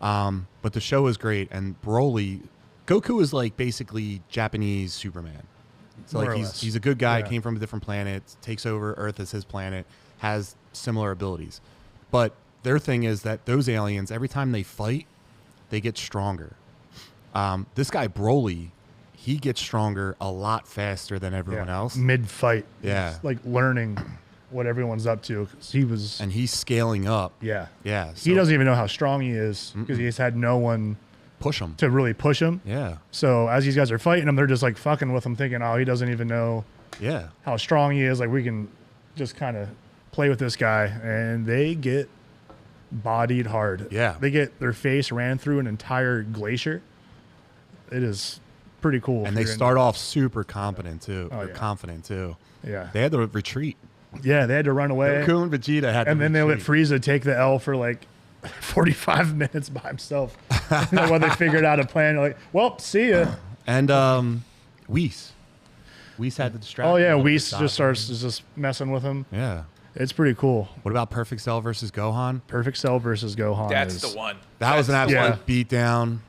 But the show is great, and Broly, Goku is like basically Japanese Superman. So More like or less. he's a good guy, Yeah. came from a different planet, takes over Earth as his planet, has similar abilities. But their thing is that those aliens, every time they fight, they get stronger. This guy Broly, he gets stronger a lot faster than everyone else. Mid-fight. Yeah. He's, like, learning what everyone's up to. 'Cause he was... And he's scaling up. yeah. Yeah. He so doesn't even know how strong he is because he's had no one push him. to really push him. Yeah. So as these guys are fighting him, they're just like fucking with him, thinking, oh, he doesn't even know Yeah. how strong he is. Like, we can just kind of play with this guy. And they get bodied hard. Yeah. They get their face ran through an entire glacier. It is pretty cool. And they start off super competent too. Oh, or yeah. confident too. Yeah. They had to retreat. Yeah, they had to run away. Goku and Vegeta had to And then they let retreat. Frieza take the L for like 45 minutes by himself. While they figured out a plan. Like, well, see ya. And Whis. Whis had to distract Oh yeah, him with Whis the just doctor. starts just messing with him. Yeah. It's pretty cool. What about Perfect Cell versus Gohan? Perfect Cell versus Gohan. That's is, the one. That was an absolute Yeah. beatdown.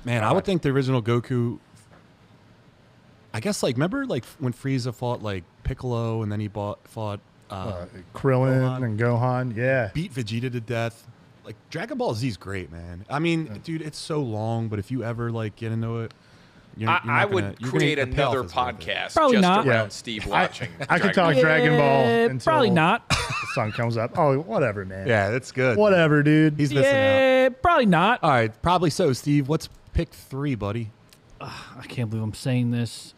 Man, I would think the original Goku. I guess like remember like when Frieza fought like Piccolo and then he fought Krillin Gohan. and Gohan. Yeah. beat Vegeta to death. Like Dragon Ball Z is great, man. I mean, dude, it's so long, but if you ever like get into it, I would create another podcast Probably just not. around Yeah. Steve watching. I could Dragon talk Dragon Ball until Probably not. the sun comes up. Oh, whatever, man. Yeah, that's good. Whatever, dude. He's missing out. Yeah, probably not. All right, probably so. Steve, what's pick 3, buddy? I can't believe I'm saying this.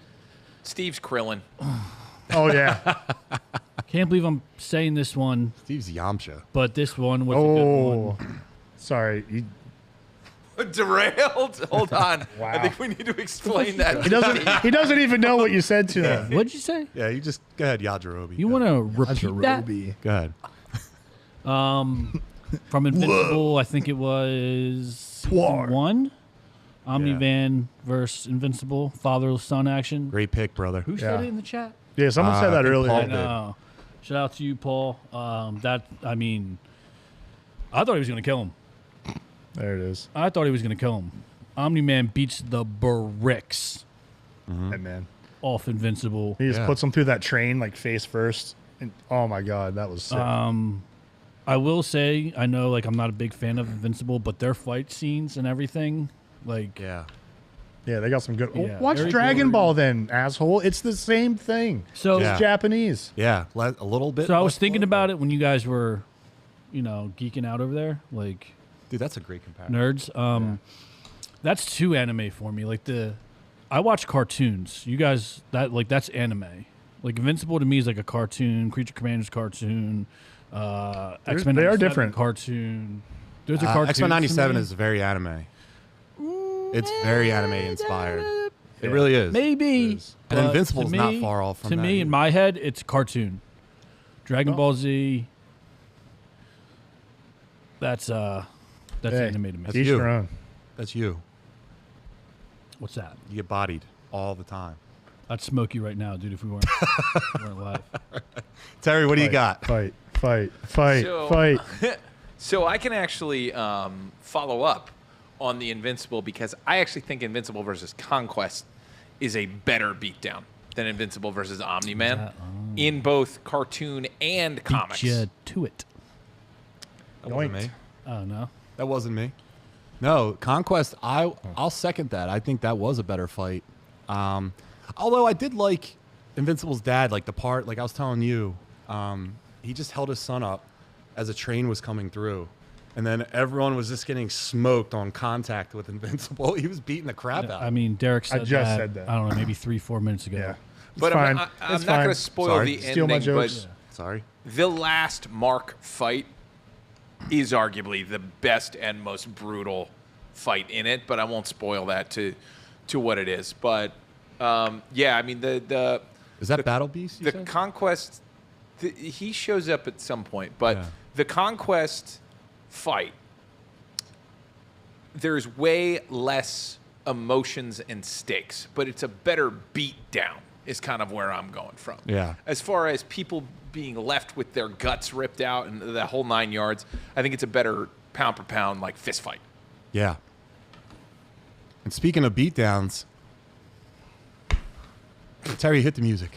Steve's Krillin. Oh yeah. Can't believe I'm saying this one, Steve's Yamcha. but this one was a good Oh. one. Sorry. Derailed? Hold on. Wow. I think we need to explain that. He doesn't even know what you said to him. What'd you say? Yeah, you just go ahead, Yajirobe. You want to repeat that? Go ahead. From Invincible, I think it was season 1. Omni-Man versus Invincible, fatherless son action. Great pick, brother. Who said it in the chat? Yeah, someone said that I think earlier. Paul I know. Shout out to you, Paul. I thought he was going to kill him. There it is. I thought he was going to kill him. Omni-Man beats the bricks Hey, man. off Invincible. He just puts him through that train, like, face first. And, oh, my God. That was sick. I will say, I know, like, I'm not a big fan of Invincible, but their fight scenes and everything, like... Yeah. Yeah, they got some good... Yeah, Watch very Dragon gory. Ball, then, asshole. It's the same thing. So, It's Japanese. Yeah, a little bit. so I was less thinking blood, about it when you guys were, geeking out over there, like... Dude, that's a great comparison. Nerds. That's 2 anime for me. Like I watch cartoons. You guys, that's anime. Like Invincible to me is like a cartoon. Creature Commander's cartoon. X-Men they are 97 different. Cartoon. Those are cartoons. X-Men to 97 me. is very anime. It's very anime inspired. It really is. Maybe. And but Invincible's to not me- far off from To that me, in either. my head, it's cartoon. Dragon Ball Z. That's Hey, anime to me. That's Each you. their own. That's you. What's that? You get bodied all the time. I'd smoke you right now, dude, if we weren't live. Terry, what do you got? Fight. So- So I can actually follow up on the Invincible because I actually think Invincible versus Conquest is a better beatdown than Invincible versus Omni-Man in both cartoon and comics. Beat you to it. That wasn't Yoinked. me. Oh, no. That wasn't me. No, Conquest, I'll second that. I think that was a better fight. Although I did like Invincible's dad, like the part, like I was telling you, he just held his son up as a train was coming through. And then everyone was just getting smoked on contact with Invincible. He was beating the crap out. I mean, Derek said just said that. I don't know, maybe 3-4 minutes ago. Yeah. But fine. I'm It's not going fine. to spoil Sorry. the Steal my ending, jokes. but Sorry. the last Mark fight is arguably the best and most brutal fight in it, but I won't spoil that to what it is. But yeah, I mean the Is that Battle Beast? You the said? Conquest, he shows up at some point, but Yeah. the Conquest fight, there's way less emotions and stakes, but it's a better beat down is kind of where I'm going from. Yeah. As far as people being left with their guts ripped out and the whole 9 yards, I think it's a better pound per pound like fist fight. Yeah. And speaking of beatdowns, Terry, hit the music.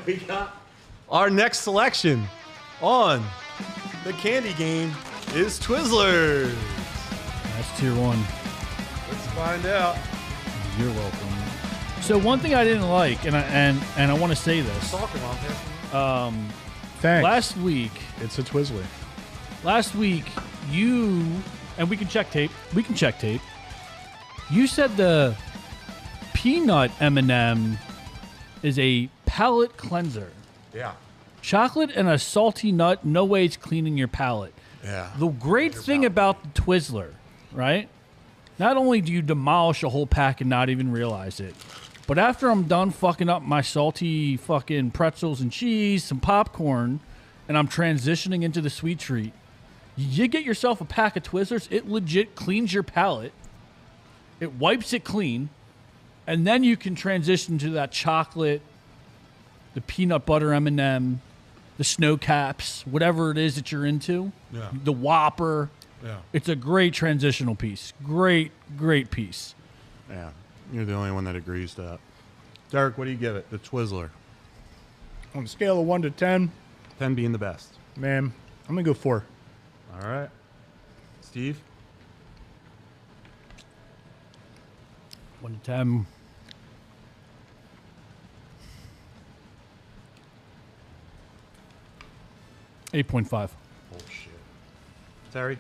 We got our next selection on the candy game is Twizzlers. That's tier 1. Let's find out. You're welcome. So one thing I didn't like, and I want to say this. Thanks. Last week, It's a Twizzler. you, and we can check tape. You said the peanut M&M is a palate cleanser. Yeah. Chocolate and a salty nut, no way it's cleaning your palate. Yeah. The great thing about the Twizzler, right? Not only do you demolish a whole pack and not even realize it, but after I'm done fucking up my salty fucking pretzels and cheese, some popcorn, and I'm transitioning into the sweet treat, you get yourself a pack of Twizzlers, it legit cleans your palate. It wipes it clean, and then you can transition to that chocolate, the peanut butter M&M, the snow caps, whatever it is that you're into, Yeah. the Whopper. Yeah. It's a great transitional piece. Great piece. Yeah. You're the only one that agrees to that. Derek, what do you give it? The Twizzler. On a scale of 1 to 10, 10 being the best. man, I'm going to go 4. All right. Steve? 1 to 10. $8.5. Bullshit. Terry?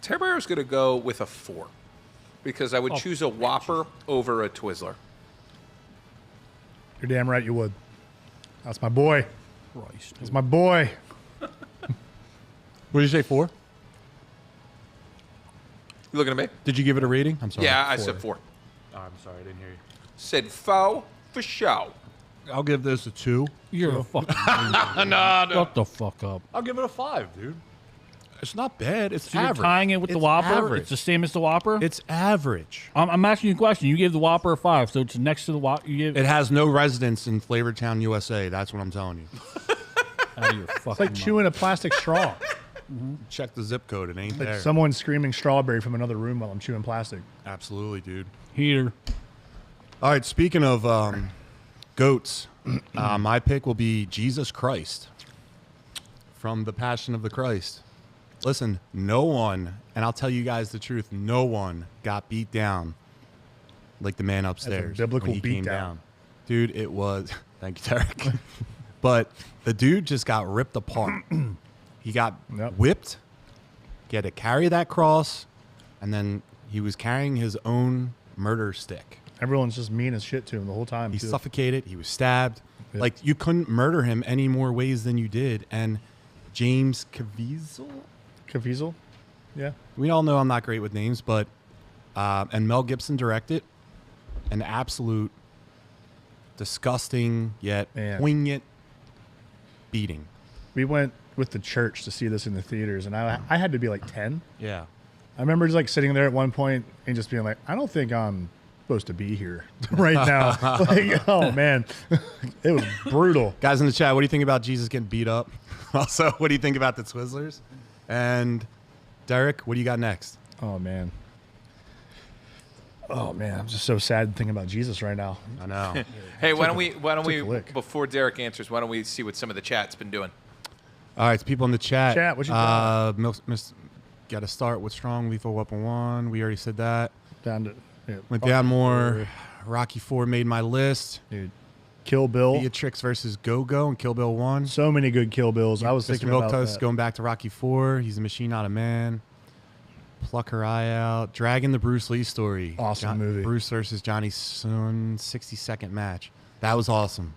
Terry Barrow's going to go with a 4 because I would choose a Whopper over a Twizzler. You're damn right you would. That's my boy. Christ. That's my boy. What did you say, 4? You looking at me? Did you give it a rating? I'm sorry. Yeah, I said 4. Oh, I'm sorry, I didn't hear you. Said foe for show. I'll give this a 2. You're a fucking No. Shut the fuck up. I'll give it a 5, dude. It's not bad. It's So you're average. tying it with the It's Whopper? average. It's the same as the Whopper? It's average. I'm asking you a question. You gave the Whopper a 5, so it's next to the Whopper. You gave It has no residence in Flavortown, USA. That's what I'm telling you. out of your fucking It's like mouth. chewing a plastic straw. Check the zip code. It ain't Like there. someone screaming strawberry from another room while I'm chewing plastic. Absolutely, dude. Heater. All right, speaking of goats, my pick will be Jesus Christ from The Passion of the Christ. Listen, no one, and I'll tell you guys the truth, no one got beat down like the man upstairs. biblical when he beat came down. Dude, it was, thank you, Derek. But the dude just got ripped apart. He got whipped. He had to carry that cross, and then he was carrying his own murder stick. Everyone's just mean as shit to him the whole time. He too. suffocated. He was stabbed. Yeah. Like, you couldn't murder him any more ways than you did. And James Caviezel? Yeah. we all know I'm not great with names, but and Mel Gibson directed an absolute disgusting yet Man. poignant beating. We went with the church to see this in the theaters, and I had to be like 10. Yeah. I remember just like sitting there at one point and just being like, I don't think I'm supposed to be here right now. Like, oh man, it was brutal. Guys in the chat, what do you think about Jesus getting beat up? Also, what do you think about the Twizzlers? And Derek, what do you got next? Oh man. Oh man, I'm just so sad thinking about Jesus right now. I know. Hey, why don't took we a lick. before Derek answers, why don't we see what some of the chat's been doing? All right, it's people in the chat. Chat, what you got? Got to start with Strong Lethal Weapon 1. We already said that. Down to Went down more. Rocky 4 made my list. Dude, Kill Bill. Beatrix versus Go-Go and Kill Bill 1. So many good Kill Bills. I was Mr. thinking about Milktoast that. going back to Rocky 4. He's a machine, not a man. Pluck Her Eye Out. Dragon the Bruce Lee story. Awesome movie. Bruce versus Johnny Sun, 60-second match. That was awesome.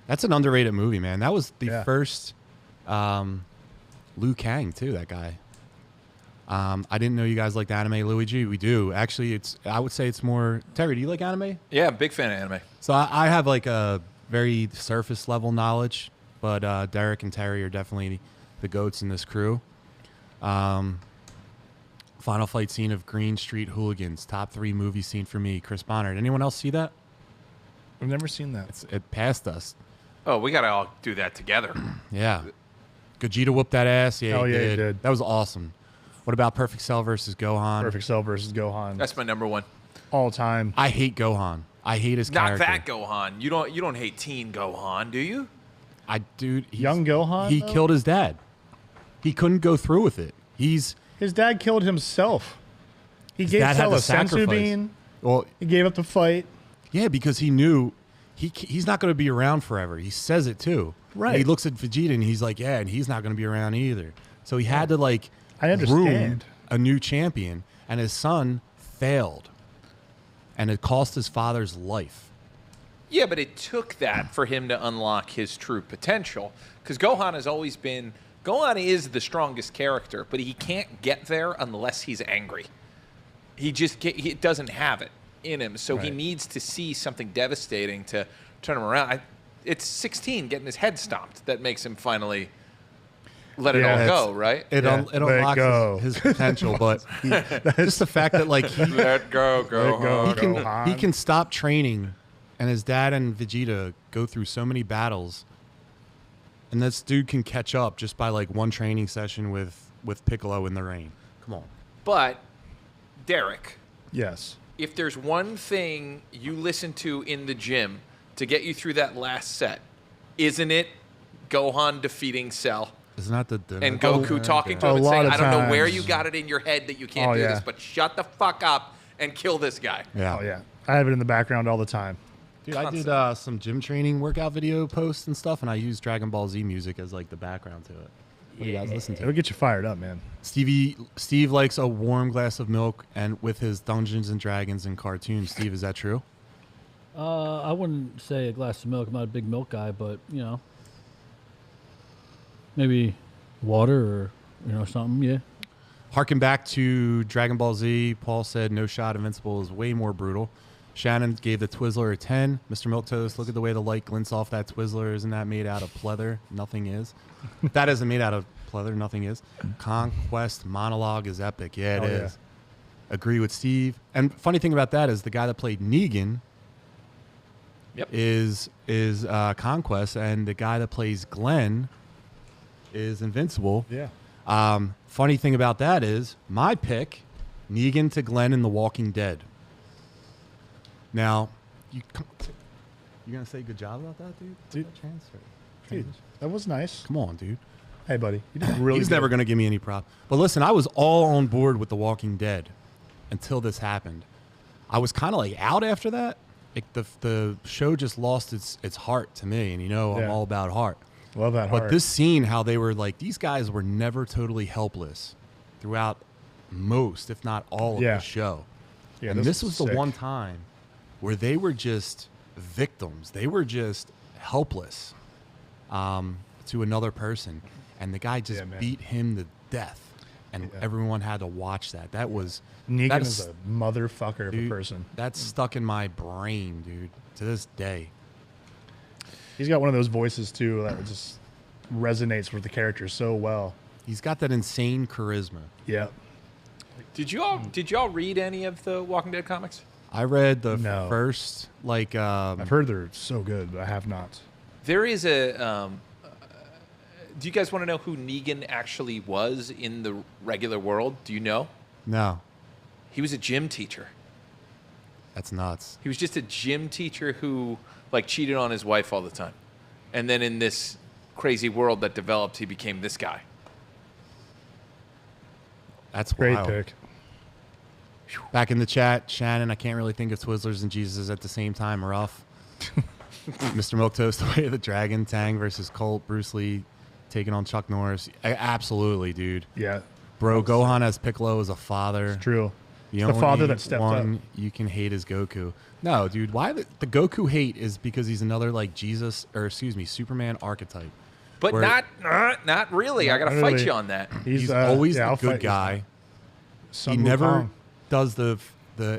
That's an underrated movie, man. That was the first Liu Kang, too, that guy. I didn't know you guys liked anime, Luigi. We do. Actually, I would say it's more... Terry, do you like anime? Yeah, big fan of anime. So I have like a very surface level knowledge, but Derek and Terry are definitely the goats in this crew. Final fight scene of Green Street Hooligans, top 3 movie scene for me. Chris Bonner. Did anyone else see that? I've never seen that. It passed us. Oh, we got to all do that together. Yeah. Gogeta whooped that ass. Yeah, Oh, he yeah, he did. did. That was awesome. What about Perfect Cell versus Gohan? Perfect Cell versus Gohan. That's my number one. All time. I hate Gohan. I hate his Not character. that Gohan. You don't hate teen Gohan, do you? Young Gohan, He though? killed his dad. He couldn't go through with it. His dad killed himself. He His gave dad had Cell to a sensu sacrifice. bean. Well, He gave up the fight. yeah, because he knew he's not going to be around forever. He says it too. Right. And he looks at Vegeta and he's like, yeah, and he's not going to be around either. So he had to like I understand. groom a new champion, and his son failed, and it cost his father's life. Yeah, but it took that for him to unlock his true potential. Because Gohan has always been... Gohan is the strongest character, but he can't get there unless he's angry. He doesn't have it in him, so he Right. needs to see something devastating to turn him around. It's 16 getting his head stomped that makes him finally let it all go, right? It Yeah, it let unlocks go. his potential, but just the fact that like Let go, Gohan. he can stop training, and his dad and Vegeta go through so many battles, and this dude can catch up just by like one training session with Piccolo in the rain. Come on. But, Derek, Yes. if there's one thing you listen to in the gym to get you through that last set, isn't it Gohan defeating Cell Isn't that the and Goku talking to A him and lot saying, of I don't know where times. you got it in your head that you can't Oh, do yeah. this, but shut the fuck up and kill this guy. Yeah. Oh yeah. I have it in the background all the time. Dude, I did some gym training workout video posts and stuff, and I use Dragon Ball Z music as like the background to it. What do you guys listen to? It'll get you fired up, man. Steve likes a warm glass of milk, and with his Dungeons and Dragons and cartoons. Steve, is that true? I wouldn't say a glass of milk. I'm not a big milk guy, but, maybe water or, something, yeah. Harken back to Dragon Ball Z. Paul said no shot Invincible is way more brutal. Shannon gave the Twizzler a 10. Mr. Milquetoast, look at the way the light glints off that Twizzler. Isn't that made out of pleather? Nothing is. That isn't made out of pleather. Nothing is. Conquest monologue is epic. Yeah, it is. Agree with Steve. And funny thing about that is the guy that played Negan is Conquest, and the guy that plays Glenn is Invincible. Yeah. Funny thing about that is my pick, Negan to Glenn in The Walking Dead. Now, you gonna say good job about that, dude? Dude. Transfer. Dude, that was nice. Come on, dude. Hey, buddy. You did really He's good. never gonna give me any prop. But listen, I was all on board with The Walking Dead until this happened. I was kind of like out after that. Like the show just lost its heart to me, and I'm all about heart. Love that But heart. this scene, how they were like, these guys were never totally helpless throughout most, if not all, of the show. Yeah, and this was the sick. one time where they were just victims. They were just helpless to another person. And the guy just beat him to death. And everyone had to watch that. That was... Negan is a motherfucker of a person. That's stuck in my brain, dude, to this day. He's got one of those voices, too, that just resonates with the character so well. He's got that insane charisma. Yeah. Did y'all read any of the Walking Dead comics? I read the No. first, like... I've heard they're so good, but I have not. There is a... do you guys want to know who Negan actually was in the regular world? Do you know? No. He was a gym teacher. That's nuts. He was just a gym teacher who cheated on his wife all the time. And then in this crazy world that developed, he became this guy. That's Great wild. pick. Back in the chat, Shannon, I can't really think of Twizzlers and Jesus at the same time. Rough. Mr. Milquetoast, the way of the dragon, Tang versus Colt, Bruce Lee taking on Chuck Norris. Absolutely, dude. Yeah. Bro, Gohan as Piccolo is a father. It's true. The The father that stepped one up. you can hate is Goku. No, dude. Why the Goku hate is because he's another Superman archetype. But Where- not really. I got to Not fight really. you on that. He's always I'll the good fight you. guy. Sun He never Wukong. does the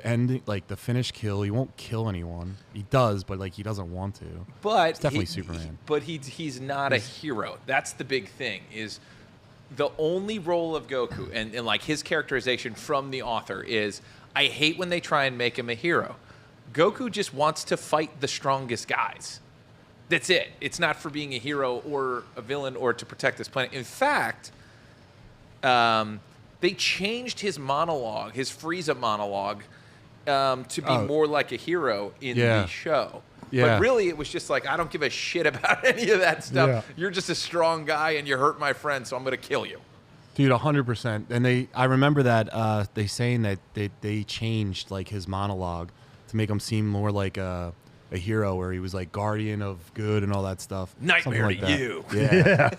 ending, like the finish kill. He won't kill anyone. He does, but he doesn't want to. But It's definitely Superman. But he's not a hero. That's the big thing. Is the only role of Goku and his characterization from the author is, I hate when they try and make him a hero. Goku just wants to fight the strongest guys. That's it. It's not for being a hero or a villain or to protect this planet. In fact, they changed his monologue, his Frieza monologue, to be more like a hero in the show. Yeah. But really, it was just I don't give a shit about any of that stuff. Yeah. You're just a strong guy, and you hurt my friend, so I'm going to kill you. Dude, 100%. And I remember that they saying that they changed his monologue to make him seem more like a hero, where he was guardian of good and all that stuff. Nightmare Something like to you. that.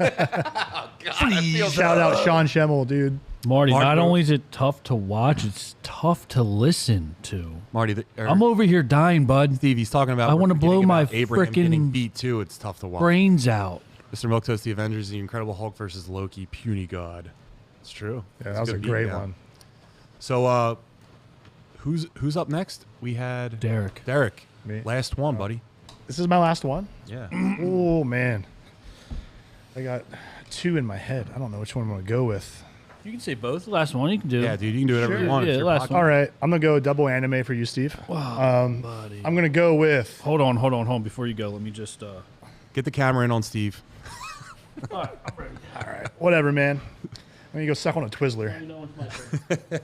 Oh, God, I feel Shout out Sean Schemmel, dude. Marty, Mark, not bro. only is it tough to watch, it's tough to listen to. Marty, I'm over here dying, bud. Steve, he's talking about. I wanna forgetting blow my about Abraham getting frickin' beat too. It's tough to watch. Brains out. Mr. Milquetoast, The Avengers, The Incredible Hulk versus Loki, Puny God. It's true. Yeah, It's that was a good great beatdown. one. So, who's up next? We had Derek. Derek, Me. last one, buddy. This is my last one. Yeah. Oh, man. I got two in my head. I don't know which one I'm going to go with. You can say both. The last one you can do. Yeah, dude, you can do whatever Sure. you want. It's Yeah, your last podcast. one. All right. I'm going to go double anime for you, Steve. Buddy. I'm going to go with... Hold on. Before you go, let me just. Get the camera in on Steve. All right, I'm ready. All right. Whatever, man. I'm going to go suck on a Twizzler. You know it's my turn.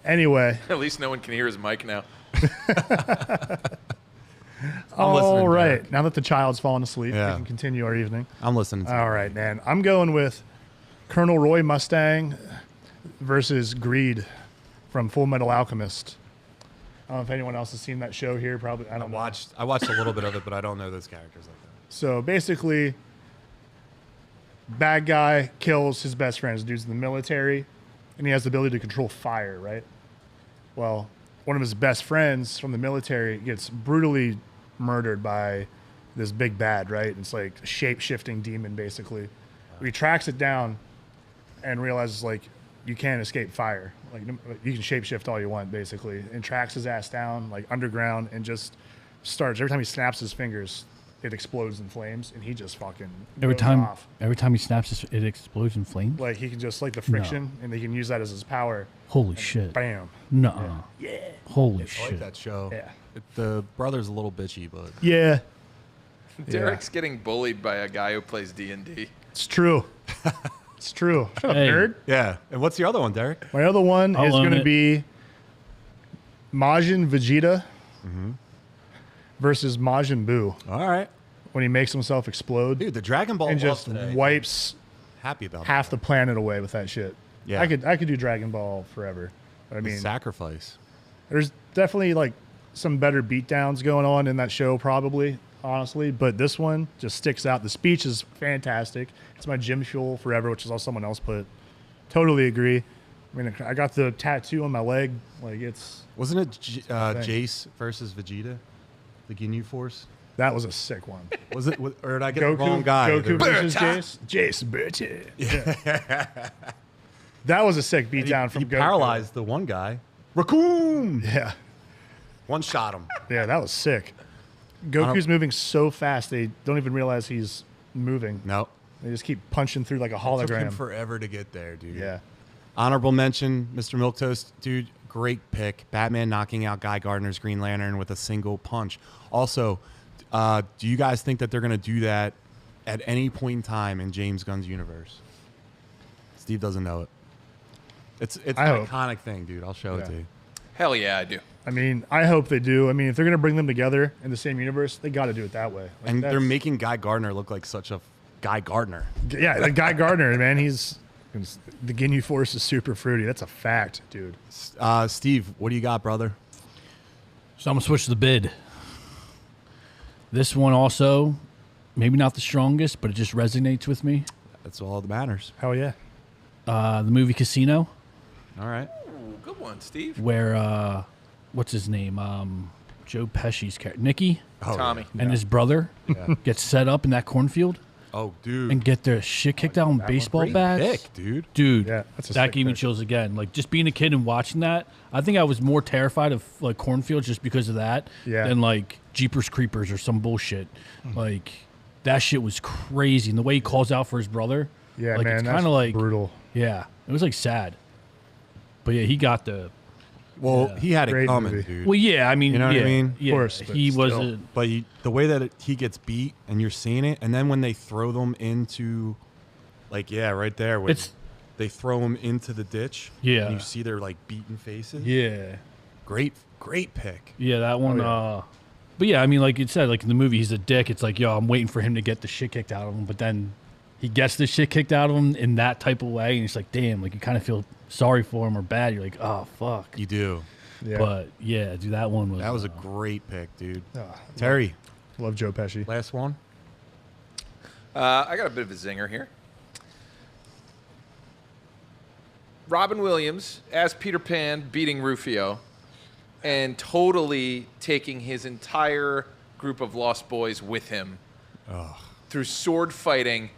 Anyway. At least no one can hear his mic now. I'm listening, All right. Derek. Now that the child's fallen asleep, Yeah. we can continue our evening. I'm listening to All right, man. I'm going with Colonel Roy Mustang versus Greed from Full Metal Alchemist. I don't know if anyone else has seen that show here. Probably. I don't know. I watched a little bit of it, but I don't know those characters like that. So basically, bad guy kills his best friend. This dude's in the military, and he has the ability to control fire, right? Well, one of his best friends from the military gets brutally murdered by this big bad, right? It's like a shape-shifting demon, basically. He tracks it down and realizes, you can't escape fire. Like you can shapeshift all you want, basically, and tracks his ass down like underground and just starts. Every time he snaps his fingers, it explodes in flames, and he just fucking goes off. Every time he snaps, it explodes in flames. Like he can just like the friction, and he can use that as his power. Holy shit! Bam. No. Yeah. Holy I shit! like that show. Yeah. The brother's a little bitchy, but Yeah. Derek's getting bullied by a guy who plays D&D. It's true. It's true. Shut up, Hey. nerd. yeah. And what's the other one, Derek? My other one I'll is own going to it. be Majin Vegeta versus Majin Buu All right, when he makes himself explode dude. The Dragon Ball and lost just today. wipes Happy about half the planet away with that shit. Yeah. I could do Dragon Ball forever. I that. mean, Sacrifice. there's definitely like some better beatdowns going on in that show, probably, honestly. But this one just sticks out. The speech is fantastic. It's my gym fuel forever, which is all someone else put. Totally agree. I mean, I got the tattoo on my leg. Like Wasn't it thing. Jace versus Vegeta, the Ginyu Force? that was a sick one. Was it? Or did I get the wrong guy? Goku versus Berta. Jace. Jace Berta. Yeah. That was a sick beatdown from he Goku. paralyzed the one guy. Raccoon. Yeah. One shot him. Yeah, that was sick. Goku's moving so fast they don't even realize he's moving. No. They just keep punching through like a Took him hologram. forever to get there, dude. Yeah. Honorable mention, Mr. Milquetoast, dude, great pick. Batman knocking out Guy Gardner's Green Lantern with a single punch. Also, do you guys think that they're going to do that at any point in time in James Gunn's universe? Steve doesn't know it. It's an I hope. iconic thing, dude. I'll show it to you. Hell yeah, I do. I mean, I hope they do. I mean, if they're going to bring them together in the same universe, they got to do it that way. Like, And they're that's- making Guy Gardner look like such a Guy Gardner. Yeah, like Guy Gardner, man, the Ginyu Force is super fruity. That's a fact, dude. Steve, what do you got, brother? So I'm gonna switch the bid. This one also, maybe not the strongest, but it just resonates with me. That's all that matters. Hell yeah. The movie Casino, All right. Ooh, good one, Steve. where what's his name? Joe Pesci's character, Nicky, Oh, Tommy. and his brother Yeah. get set up in that cornfield Oh, dude. and get their shit kicked out with baseball Great bats. pick, dude. Dude, Yeah, that's a that sick gave me pick. chills again. Like just being a kid and watching that, I think I was more terrified of like cornfields just because of that Yeah. than like Jeepers Creepers or some bullshit. Like that shit was crazy, and the way he calls out for his brother. Yeah, like, man, it's that's kind of like brutal. Yeah, it was like sad. But yeah, he got the. Well, he had it Great coming, movie. dude. Well, yeah, I mean, You know what I yeah, mean? Yeah, Of course, but he still. wasn't. But the way that he gets beat and you're seeing it, and then when they throw them into, like, yeah, right there, where It's- they throw them into the ditch. Yeah. And you see their, like, beaten faces. Yeah, Great pick. yeah, that one. yeah. But yeah, I mean, like you said, like in the movie, he's a dick. It's like, yo, I'm waiting for him to get the shit kicked out of him, but then he gets the shit kicked out of him in that type of way, and it's like, damn, like you kind of feel sorry for him or bad. You're like, oh fuck. You do. Yeah. But yeah, dude, that one was. That was a great pick, dude. Ah, Terry, love Joe Pesci. last one. I got a bit of a zinger here. Robin Williams as Peter Pan beating Rufio and totally taking his entire group of Lost Boys with him through sword fighting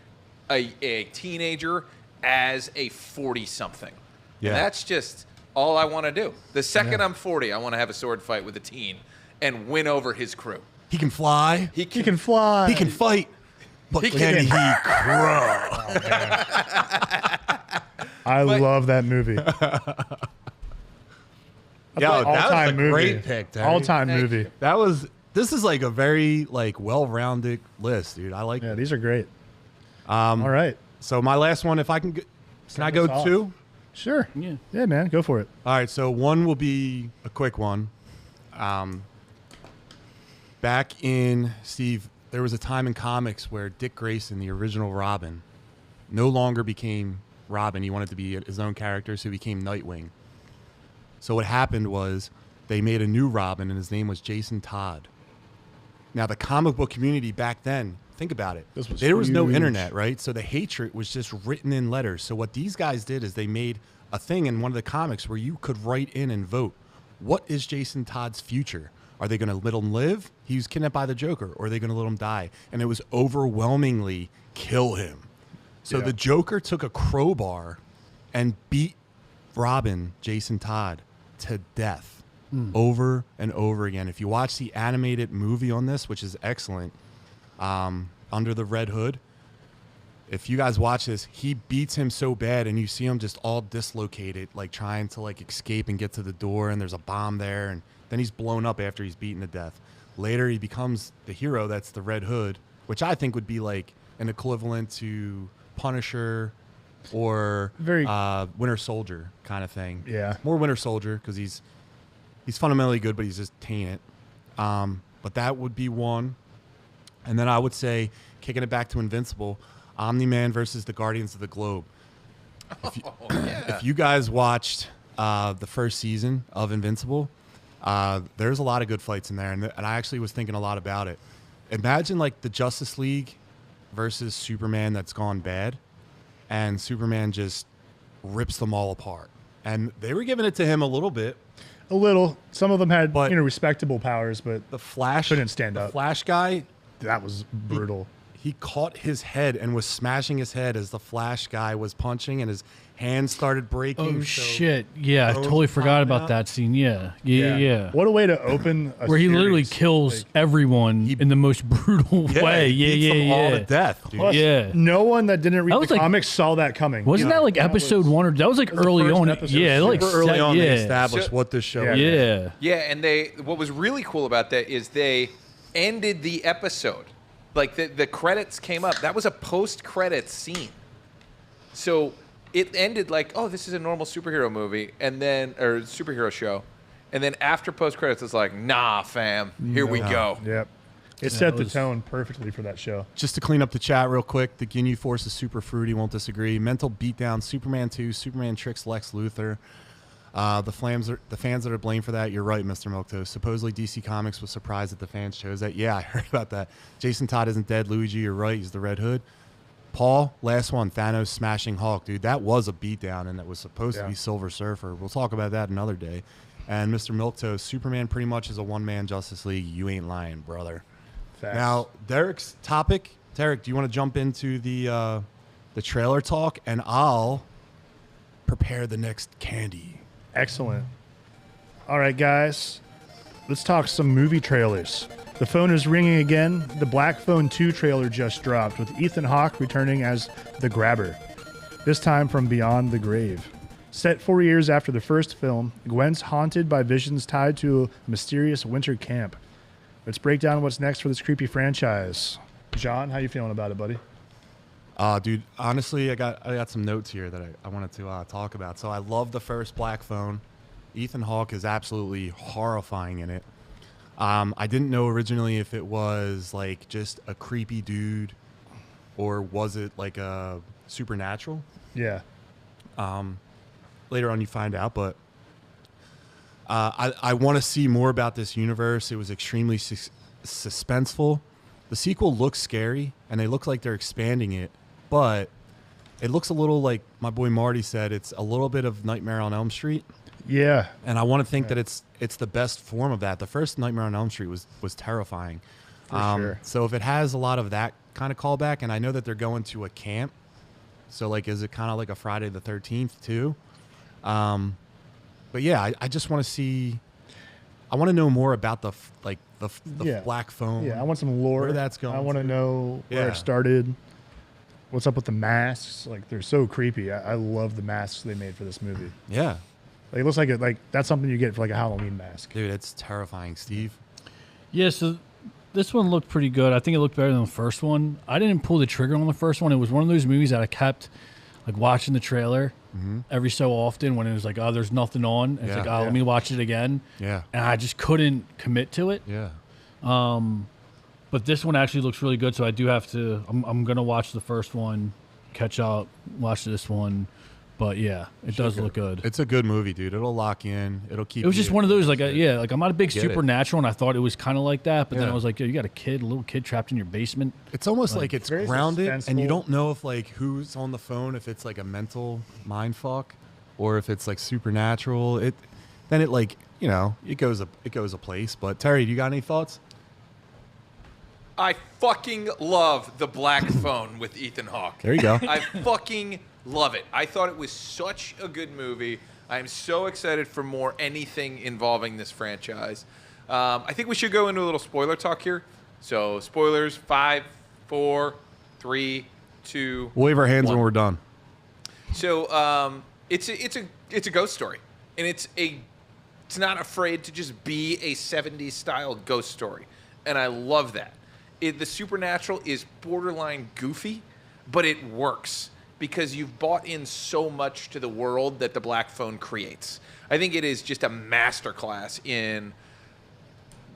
a teenager as a 40-something. Yeah. And that's just all I want to do. The second I'm 40, I want to have a sword fight with a teen and win over his crew. He can fly. He can fly. He can fight. But He can can- he crow? I love that movie. Yo, All-time that was a movie. great pick, Terry. All-time Thank movie. you. This is like a very like well-rounded list, dude. I like Yeah, it. these are great. All right. So my last one, if I can I go us off. two? Sure. Yeah. Yeah, man. Go for it. All right, so one will be a quick one. Back in, Steve, there was a time in comics where Dick Grayson, the original Robin, no longer became Robin. He wanted to be his own character, so he became Nightwing. So what happened was they made a new Robin, and his name was Jason Todd. Now, the comic book community back then, think about it. This was there was no huge. internet, right? So the hatred was just written in letters. So what these guys did is they made a thing in one of the comics where you could write in and vote. What is Jason Todd's future? Are they going to let him live? He was kidnapped by the Joker. Or are they going to let him die? And it was overwhelmingly kill him. So Yeah. the Joker took a crowbar and beat Robin, Jason Todd, to death over and over again. If you watch the animated movie on this, which is excellent, Under the Red Hood, if you guys watch this, he beats him so bad, and you see him just all dislocated, like trying to like escape and get to the door, and there's a bomb there, and then he's blown up after he's beaten to death. Later, he becomes the hero that's the Red Hood, which I think would be like an equivalent to Punisher or Winter Soldier kind of thing. Yeah. More Winter Soldier because he's fundamentally good, but he's just tainted. But that would be one. And then I would say, kicking it back to Invincible, Omni-Man versus the Guardians of the Globe. If you guys watched the first season of Invincible, there's a lot of good fights in there, and I actually was thinking a lot about it. Imagine like the Justice League versus Superman that's gone bad, and Superman just rips them all apart. And they were giving it to him a little bit. A little. Some of them had respectable powers, but the Flash couldn't stand up. The Flash guy, that was brutal. He caught his head and was smashing his head as the Flash guy was punching, and his hands started breaking. Oh, shit. Yeah, I totally forgot about that scene. Yeah. What a way to open a where he series. literally kills everyone in the most brutal way. Yeah. All to death, dude. Plus, no one that didn't read the like, comics saw that coming. Wasn't that like episode 1 or that was like early on? Yeah, like early on they established what this show is. Yeah, and what was really cool about that is they ended the episode. Like the credits came up. That was a post-credits scene. So it ended like, oh, this is a normal superhero movie, or superhero show. And then after post-credits, it's like, nah, fam, here we go. Yep. It set the tone perfectly for that show. Just to clean up the chat real quick, the Ginyu Force is super fruity, won't disagree. Mental Beatdown, Superman 2, Superman tricks Lex Luthor. The fans that are blamed for that, you're right, Mr. Milktoast. Supposedly DC Comics was surprised that the fans chose that. Yeah, I heard about that. Jason Todd isn't dead. Luigi, you're right. He's the Red Hood. Paul, last one, Thanos smashing Hawke. Dude, that was a beatdown, and that was supposed to be Silver Surfer. We'll talk about that another day. And Mr. Milktoast, Superman pretty much is a one-man Justice League. You ain't lying, brother. Facts. Now, Derek's topic. Derek, do you want to jump into the trailer talk? And I'll prepare the next candy. Excellent. All right, guys. Let's talk some movie trailers. The phone is ringing again. The Black Phone 2 trailer just dropped with Ethan Hawke returning as the Grabber, this time from beyond the grave. Set 4 years after the first film, Gwen's haunted by visions tied to a mysterious winter camp. Let's break down what's next for this creepy franchise. John, how you feeling about it, buddy? Dude, honestly, I got some notes here that I wanted to talk about. So I love the first Black Phone. Ethan Hawke is absolutely horrifying in it. I didn't know originally if it was like just a creepy dude or was it like a supernatural. Yeah. Later on you find out, but I want to see more about this universe. It was extremely suspenseful. The sequel looks scary, and they look like they're expanding it, but it looks a little like my boy Marty said. It's a little bit of Nightmare on Elm Street. Yeah. And I want to think that it's the best form of that. The first Nightmare on Elm Street was terrifying. For sure. So if it has a lot of that kind of callback, and I know that they're going to a camp, so like is it kind of like a Friday the 13th too? But yeah, I just want to see. I want to know more about the Black Phone. Yeah, I want some lore. Where that's going. I want to know where it started. What's up with the masks? Like, they're so creepy. I love the masks they made for this movie. Yeah. Like, it looks like that's something you get for like a Halloween mask. Dude, it's terrifying, Steve. Yeah, so this one looked pretty good. I think it looked better than the first one. I didn't pull the trigger on the first one. It was one of those movies that I kept like watching the trailer every so often when it was like, oh, there's nothing on. It's like, oh, let me watch it again. Yeah. And I just couldn't commit to it. Yeah. But this one actually looks really good, so I do have to. I'm gonna watch the first one, catch up, watch this one. But yeah, it does look good. It's a good movie, dude. It'll lock you in. It'll keep. It was you just one of those like I'm not a big Get supernatural, and I thought it was kind of like that. But then Yeah. I was like, yo, you got a little kid trapped in your basement. It's almost like it's very grounded, and you suspenseful. don't know if like who's on the phone, if it's like a mental mind fuck, or if it's like supernatural. Then it like it goes a place. But Terry, do you got any thoughts? I fucking love The Black Phone with Ethan Hawke. There you go. I fucking love it. I thought it was such a good movie. I'm so excited for more anything involving this franchise. I think we should go into a little spoiler talk here. So spoilers, 5, 4, 3, 2. We'll wave our hands 1. when we're done. So it's a ghost story, and it's not afraid to just be a 70s style ghost story, and I love that. The supernatural is borderline goofy, but it works because you've bought in so much to the world that the Black Phone creates. I think it is just a masterclass in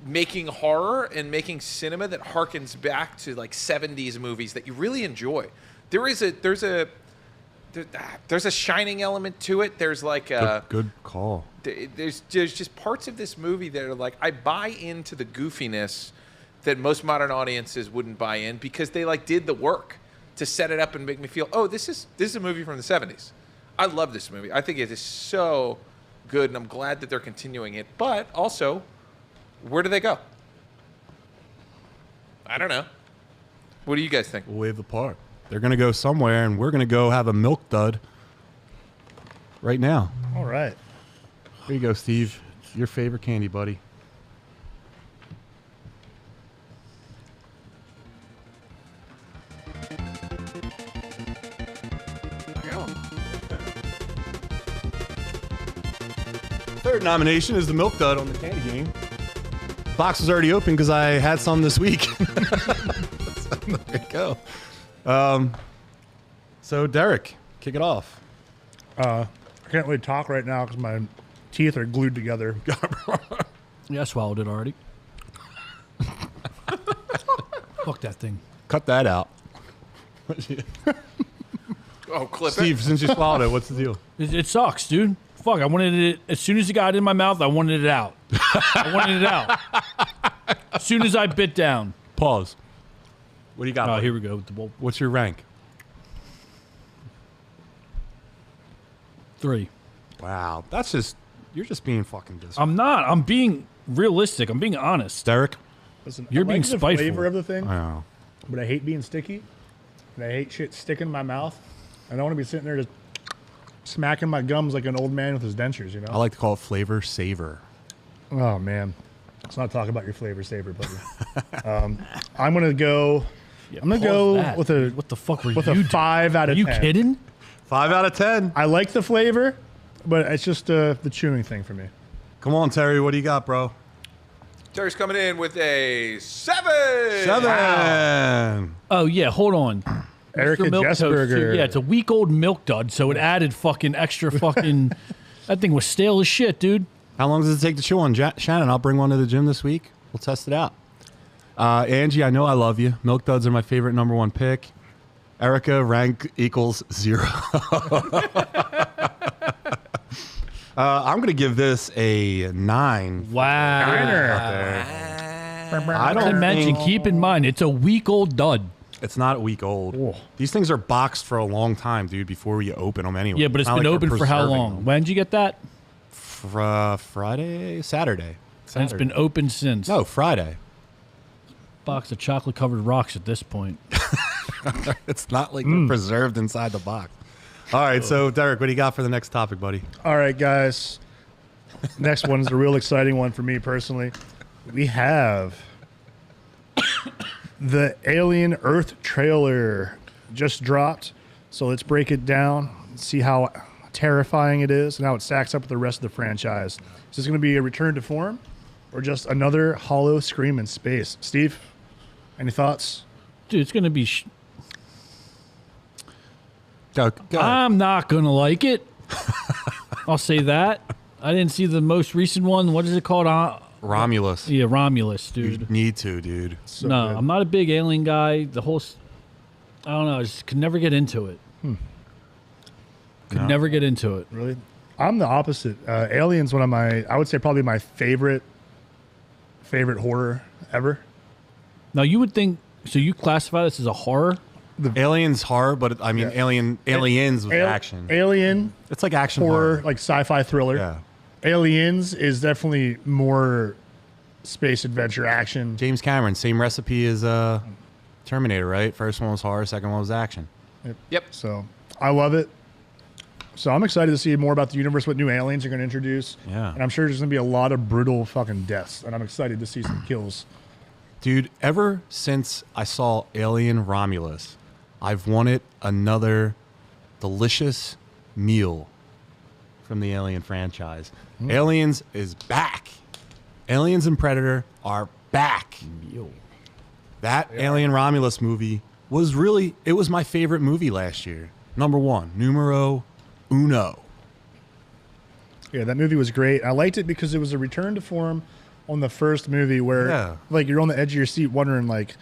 making horror and making cinema that harkens back to like 70s movies that you really enjoy. There's a Shining element to it. There's like a Good call. there's just parts of this movie that are like, I buy into the goofiness that most modern audiences wouldn't buy in because they like did the work to set it up and make me feel, oh, this is a movie from the 70s. I love this movie. I think it is so good, and I'm glad that they're continuing it. But also, where do they go? I don't know. What do you guys think? We'll wave the part. They're going to go somewhere, and we're going to go have a milk dud right now. All right. Here you go, Steve. Your favorite candy, buddy. Third nomination is the milk dud on the candy game. Box was already open because I had some this week. So, there you go. So Derek, kick it off. I can't really talk right now because my teeth are glued together. Yeah, I swallowed it already. Fuck that thing. Cut that out. Oh, clip Steve, since you swallowed it, what's the deal? It sucks, dude. Fuck, I wanted it. As soon as it got in my mouth, I wanted it out. I wanted it out. As soon as I bit down. Pause. What do you got? Oh, buddy? here we go with the bowl. What's your rank? 3. Wow, you're just being fucking disrespectful. I'm not. I'm being realistic. I'm being honest. Derek? Listen, You're I being like the spiteful. flavor of the thing, I know. but I hate being sticky, and I hate shit sticking in my mouth. I don't want to be sitting there just smacking my gums like an old man with his dentures, you know? I like to call it flavor savor. Oh, man. Let's not talk about your flavor saver, buddy. I'm going to go... I'm going to go that, with a... What the fuck were with you a doing? 5 out Are of you 10. kidding? 5 out of 10. I like the flavor, but it's just the chewing thing for me. Come on, Terry. What do you got, bro? Terry's coming in with a 7. 7. Oh, yeah. Hold on. Erica Mr. Milk Toast, too. Jessberger. Yeah, it's a week-old milk dud, so it added fucking extra fucking... That thing was stale as shit, dude. How long does it take to chew on? Shannon, I'll bring one to the gym this week. We'll test it out. Angie, I know I love you. Milk duds are my favorite number 1 pick. Erica, rank equals 0. I'm going to give this a 9. Wow. I Not to don't mention, think keep in mind, it's a week-old dud. it's not a week old. Whoa. These things are boxed for a long time, dude, before you open them anyway. Yeah, but it's not been like you're open for how preserving long? them. When did you get that? Saturday. And it's been open since. No, Friday. Box of chocolate-covered rocks at this point. It's not like they're preserved inside the box. All right, so Derek, what do you got for the next topic, buddy? All right, guys. Next one is a real exciting one for me personally. We have the Alien Earth trailer just dropped. So let's break it down, see how terrifying it is and how it stacks up with the rest of the franchise. Is this going to be a return to form or just another hollow scream in space? Steve, any thoughts? Dude, it's going to be... Go ahead. I'm not going to like it. I'll say that. I didn't see the most recent one. What is it called? Romulus. Yeah, Romulus, You dude. need to, dude. So No, good. I'm not a big Alien guy. The whole... I don't know. I just could never get into it. Could No. never get into it. Really? I'm the opposite. Alien's one of my, I would say probably my favorite horror ever. Now, you would think... So you classify this as a horror? Aliens horror, but I mean aliens with action. Alien It's like action horror, horror. like sci-fi thriller. Yeah. Aliens is definitely more space adventure action. James Cameron, same recipe as Terminator, right? First one was horror, second one was action. Yep. So I love it. So I'm excited to see more about the universe, what new aliens are going to introduce. Yeah. And I'm sure there's going to be a lot of brutal fucking deaths. And I'm excited to see some kills. Dude, ever since I saw Alien Romulus, I've wanted another delicious meal from the Alien franchise. Aliens is back. Aliens and Predator are back. That Alien Romulus movie was it was my favorite movie last year. Number one, numero uno. Yeah, that movie was great. I liked it because it was a return to form on the first movie where like you're on the edge of your seat wondering like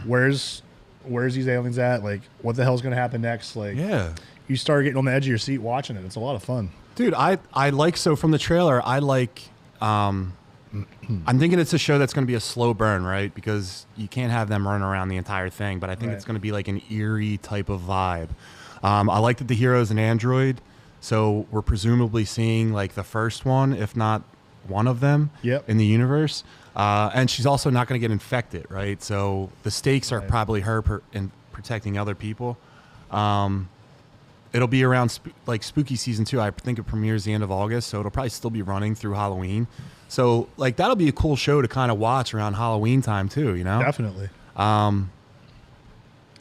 where's these aliens at? Like what the hell's going to happen next? Like you start getting on the edge of your seat watching it. It's a lot of fun. Dude, I like, so from the trailer, I like, I'm thinking it's a show that's going to be a slow burn, right? Because you can't have them run around the entire thing, but I think it's going to be like an eerie type of vibe. I like that the hero's an android, so we're presumably seeing like the first one, if not one of them in the universe. And she's also not going to get infected, right? So the stakes are probably her in protecting other people. It'll be around like spooky season 2. I think it premieres the end of August, so it'll probably still be running through Halloween. So like that'll be a cool show to kind of watch around Halloween time too, you know? Definitely.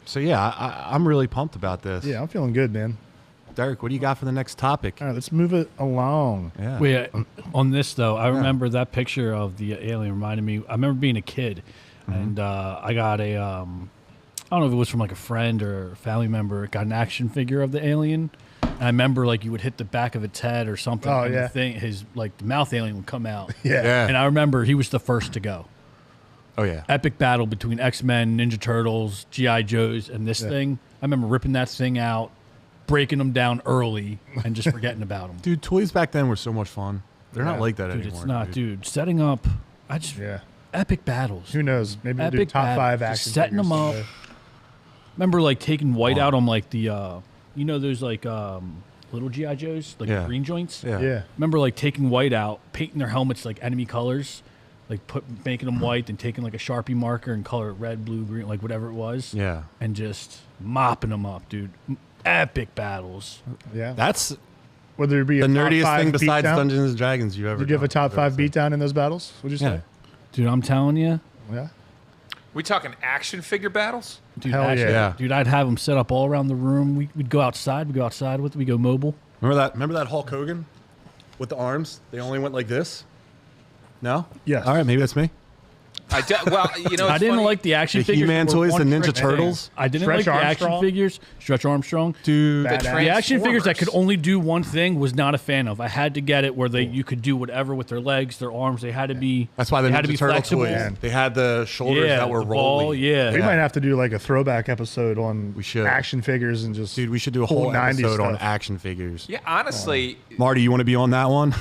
So yeah, I'm really pumped about this. Yeah, I'm feeling good, man. Derek, what do you got for the next topic? All right, let's move it along. Yeah. Wait, on this though, I remember that picture of the alien reminded me. I remember being a kid, and I got a I don't know if it was from like a friend or a family member. Got an action figure of the alien. And I remember like you would hit the back of its head or something. Oh, and yeah. the thing, his like the mouth alien would come out. Yeah. And I remember he was the first to go. Oh yeah. Epic battle between X-Men, Ninja Turtles, G.I. Joes, and this thing. I remember ripping that thing out, breaking them down early, and just forgetting about them. Dude, toys back then were so much fun. They're not like that Dude, anymore. it's not, dude. Setting up, epic battles. Who knows? Maybe we'll do Epic top battles. 5 Just action setting them figures up. someday. Remember, like taking white out on like the, you know, those like little GI Joes, like the green joints. Yeah. Remember, like taking white out, painting their helmets like enemy colors, like making them white, and taking like a Sharpie marker and color it red, blue, green, like whatever it was. Yeah. And just mopping them up, dude. Epic battles. Yeah. That's Whether it be the a top nerdiest 5 thing besides beatdown. Dungeons and Dragons you've ever Did you have a done. top 5 beatdown in those battles? What'd you say? Dude, I'm telling you. Yeah. We talking action figure battles? Dude, Hell actually, yeah. Dude, I'd have them set up all around the room. We'd go outside. We'd go outside with it. We'd go mobile. Remember that Hulk Hogan with the arms? They only went like this? No? Yes. All right, maybe that's me. Well, you know, I it's didn't funny. like the action The figures. He-Man were toys, the one Ninja trick Turtles. thing. I didn't Stretch like the action Armstrong? figures. Stretch Armstrong. Dude, The The action figures that could Transformers. only do one thing was not a fan of. I had to get it where you could do whatever with their legs, their arms. They had to be. that's why the they had to Ninja be Turtle flexible. toys, they had the shoulders Yeah, that were the ball, rolling. yeah. We might have to do like a throwback episode on We should. action figures and just Dude, we should do a cool whole 90s episode on stuff. action figures. Yeah, honestly, Marty, you want to be on that one?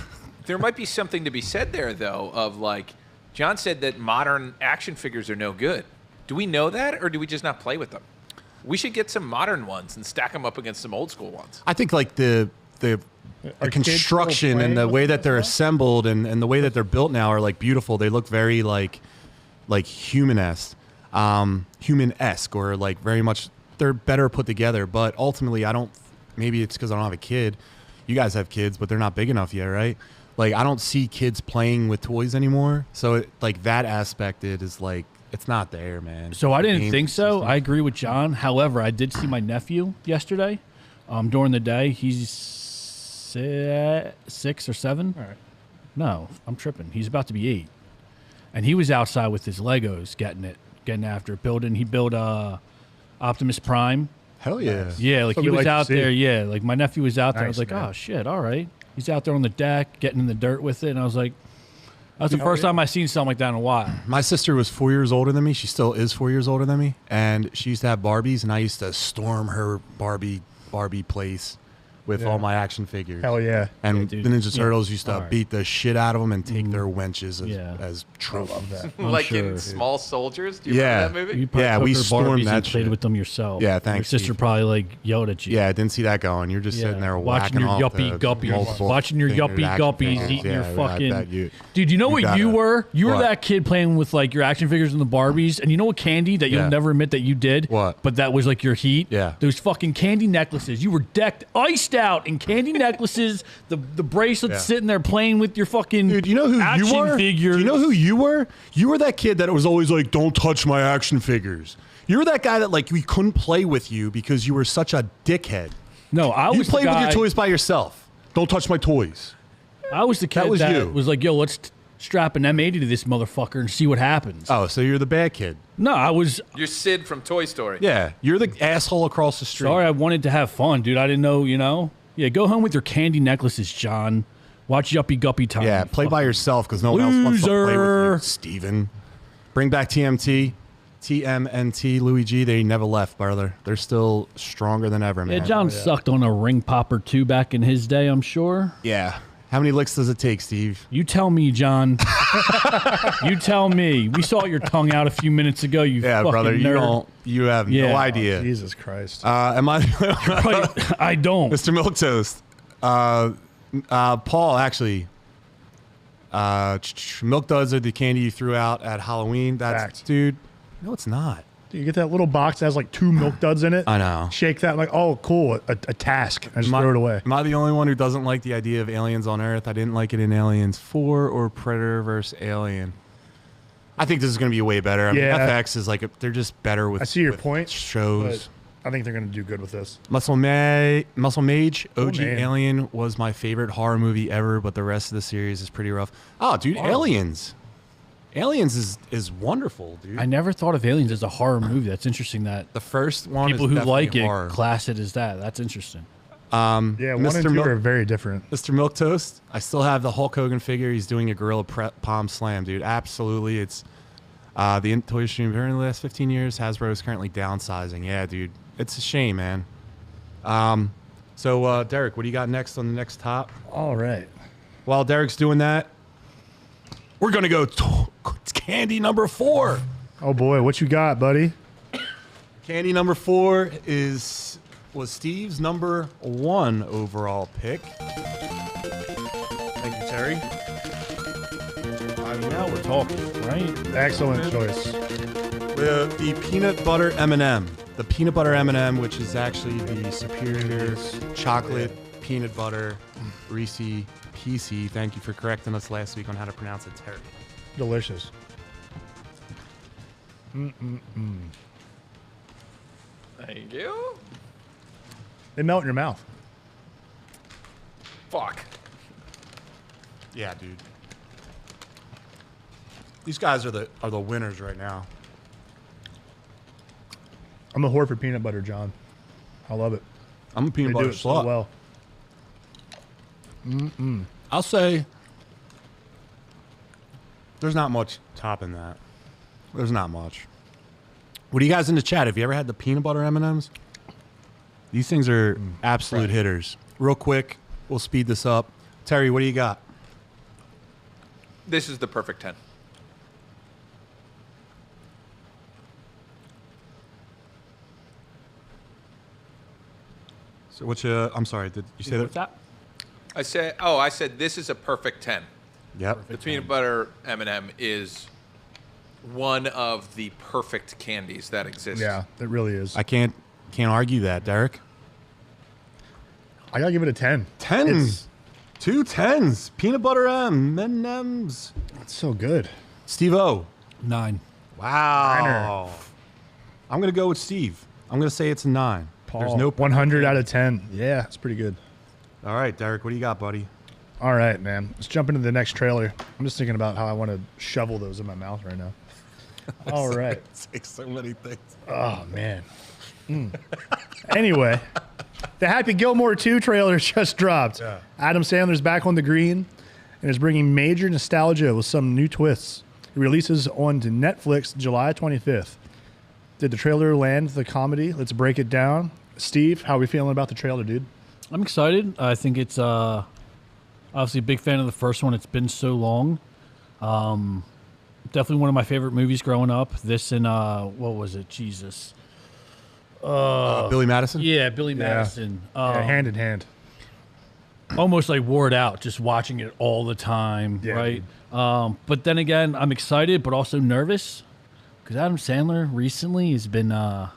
there might be something to be said there, though, of like, John said that modern action figures are no good. Do we know that, or do we just not play with them? We should get some modern ones and stack them up against some old school ones. I think like the kids construction still and the playing way with that they're them stuff? assembled and the way that they're built now are like beautiful. They look very like human-esque, human-esque, or like very much, they're better put together. But ultimately, I don't, maybe it's because I don't have a kid. You guys have kids, but they're not big enough yet, right? Like, I don't see kids playing with toys anymore. So like that aspect, it is like, it's not there, man. So I didn't Game think so. system. I agree with John. However, I did see my nephew yesterday during the day. He's 6 or 7. All right. No, I'm tripping. He's about to be 8. And he was outside with his Legos getting after it, building. He built Optimus Prime. Hell yeah. Yeah, like That's what he we was like to out see. there. Yeah, like my nephew was out there. I was Nice, like, man. oh, shit, all right. He's out there on the deck, getting in the dirt with it. And I was like, that's the first time I seen something like that in a while. My sister was 4 years older than me. She still is 4 years older than me. And she used to have Barbies, and I used to storm her Barbie place with all my action figures. Hell yeah. And Yeah, dude. the Ninja Turtles used to All right. beat the shit out of them and take their wenches Yeah. as trophies. I'm like sure. in Small Soldiers. Do you Yeah. remember that movie? You probably Yeah, took we her stormed Barbies that and played shit. with them yourself. Yeah, Your thanks, sister Steve. probably like yelled at you. Yeah, I didn't see that going. You're just sitting there watching whacking your off yuppie the guppies, multiple watching your fingered yuppie action guppies figures. eating your Yeah, I fucking. bet you- Dude, you know what gotta- you were? You were What? that kid playing with like your action figures and the Barbies, and you know what candy that you'll never admit that you did? What? But that was like your heat. Yeah. Those fucking candy necklaces. You were iced out in candy necklaces, the bracelets Yeah. sitting there playing with your fucking Dude, you know who action you were? figures. Do you know who you were? You were that kid that was always like, "Don't touch my action figures." You were that guy that like we couldn't play with you because you were such a dickhead. No, I You was played the with guy, your toys by yourself. Don't touch my toys. I was the kid that was you. was like, "Yo, let's strap an M80 to this motherfucker and see what happens." Oh, so you're the bad kid. No, I was You're Sid from Toy Story. Yeah, you're the asshole across the street. sorry. I wanted to have fun, dude. I didn't know, you know. Yeah, go home with your candy necklaces, John. Watch Yuppie Guppy Time. Yeah, play by yourself because no one else wants to play with you, Loser. Steven. Bring back TMNT, Louis G. They never left, brother. They're still stronger than ever, man. Yeah, John sucked on a ring pop or two back in his day, I'm sure. Yeah. How many licks does it take, Steve? You tell me, John. You tell me. We saw your tongue out a few minutes ago, you Yeah, fucking brother. nerd. You have Yeah. no idea. Jesus Christ. Am I, Right, I don't. Mr. Milktoast? Paul, actually. Milk Duds are the candy you threw out at Halloween. That's Fact. dude. No, it's not. You get that little box that has like 2 milk duds in it. I know. Shake that, like, oh, cool, a task. I just throw it away. Am I the only one who doesn't like the idea of aliens on Earth? I didn't like it in Aliens 4 or Predator vs. Alien. I think this is going to be way better. I mean, Yeah. FX is like they're just better with. I see your with point, Shows. But I think they're going to do good with this. Muscle Mage, OG man. Alien was my favorite horror movie ever, but the rest of the series is pretty rough. Oh, dude, Aliens. Aliens is wonderful, dude. I never thought of Aliens as a horror movie. That's interesting that The first one people is who definitely like it horror. class it as that. That's interesting. Yeah, 1 and Mr. 2 Milk- are very different. Mr. Milktoast, I still have the Hulk Hogan figure. He's doing a gorilla palm slam, dude. Absolutely. It's the toy stream during the last 15 years. Hasbro is currently downsizing. Yeah, dude. It's a shame, man. So, Derek, what do you got next on the next top? All right. While Derek's doing that, we're going to go candy number 4. Oh, boy. What you got, buddy? Candy number 4 was Steve's number 1 overall pick. Thank you, Terry. Now we're talking, right? Excellent choice. The peanut butter M&M. The peanut butter M&M, which is actually the superior chocolate peanut butter Reese PC. Thank you for correcting us last week on how to pronounce it, Terry. Delicious. Thank you. They melt in your mouth. Fuck. Yeah, dude. These guys are the winners right now. I'm a whore for peanut butter, John. I love it. I'm a peanut They butter do it so slut. well. I'll say there's not much topping that. There's not much. What do you guys in the chat? Have you ever had the peanut butter M&Ms? These things are absolute hitters. Real quick, we'll speed this up. Terry, what do you got? This is the perfect 10. So what's I'm sorry, did you say What's that? that? I said this is a perfect 10. Yep. The peanut butter M&M is one of the perfect candies that exist. Yeah, it really is. I can't argue that, Derek. I gotta give it a 10. 10. It's 2 10s. Peanut butter M&Ms. so good. Steve-O. 9. Wow. I'm going to go with Steve. I'm going to say it's a 9. Paul, There's no 100 out of 10. Yeah, it's pretty good. All right, Derek, what do you got, buddy? All right, man. Let's jump into the next trailer. I'm just thinking about how I want to shovel those in my mouth right now. All right. Say so many things. Oh, man. Anyway, the Happy Gilmore 2 trailer just dropped. Yeah. Adam Sandler's back on the green and is bringing major nostalgia with some new twists. It releases on to Netflix July 25th. Did the trailer land the comedy? Let's break it down. Steve, how are we feeling about the trailer, dude? I'm excited. I think it's obviously a big fan of the first one. It's been so long. Definitely one of my favorite movies growing up. This and what was it? Jesus. Billy Madison? Yeah, Billy Madison. Yeah, hand in hand. Almost like wore it out just watching it all the time, Yeah, right? But then again, I'm excited but also nervous because Adam Sandler recently has been,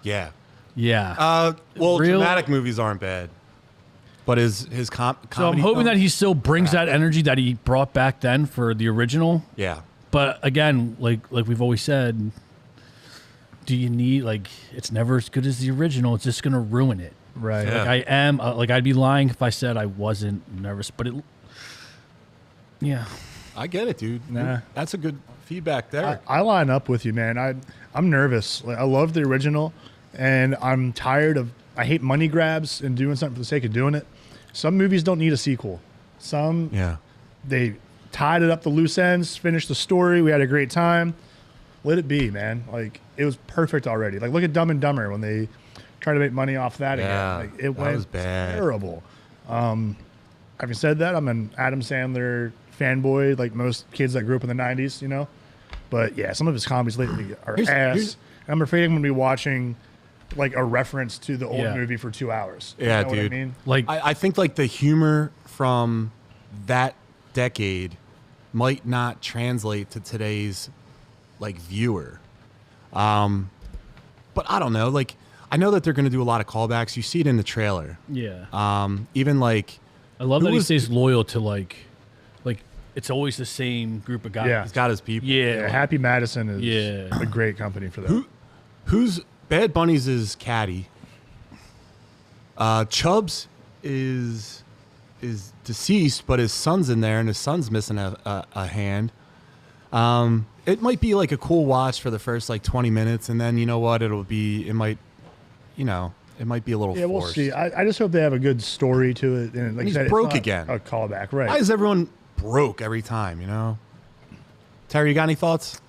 Yeah. yeah. Well, Real- dramatic movies aren't bad. But his comedy. So I'm hoping that films- he still brings that energy that he brought back then for the original. Yeah. But again, like we've always said, do you need it's never as good as the original. It's just gonna ruin it. Right. Yeah. Like I am I'd be lying if I said I wasn't nervous. But yeah. I get it, dude. Nah. That's a good feedback there. I line up with you, man. I'm nervous. Like, I love the original, and I'm tired of. I hate money grabs and doing something for the sake of doing it. Some movies don't need a sequel. Some they tied it up the loose ends, finished the story. We had a great time. Let it be, man. Like it was perfect already. Like look at Dumb and Dumber when they tried to make money off that Yeah, again. Like it that was bad. terrible. Having said that, I'm an Adam Sandler fanboy, like most kids that grew up in the '90s, you know. But yeah, some of his comedies lately are ass. I'm afraid I'm going to be watching like a reference to the old movie for 2 hours. Yeah, you know dude. What I mean? Like I think like the humor from that decade might not translate to today's like viewer. But I don't know. Like I know that they're going to do a lot of callbacks. You see it in the trailer. yeah. Even like I love who that he was- stays loyal to like it's always the same group of guys. Yeah. he's got his people. Yeah, Happy Madison is Yeah. a great company for that. Who's Bad Bunny's is Caddy. Chubbs is deceased, but his son's in there, and his son's missing a hand. It might be like a cool watch for the first like 20 minutes, and then you know what? It might be a little Yeah, we'll forced. see. I just hope they have a good story to it. And like He's I said, it's broke not again. A callback, right? Why is everyone broke every time? You know, Terry, you got any thoughts?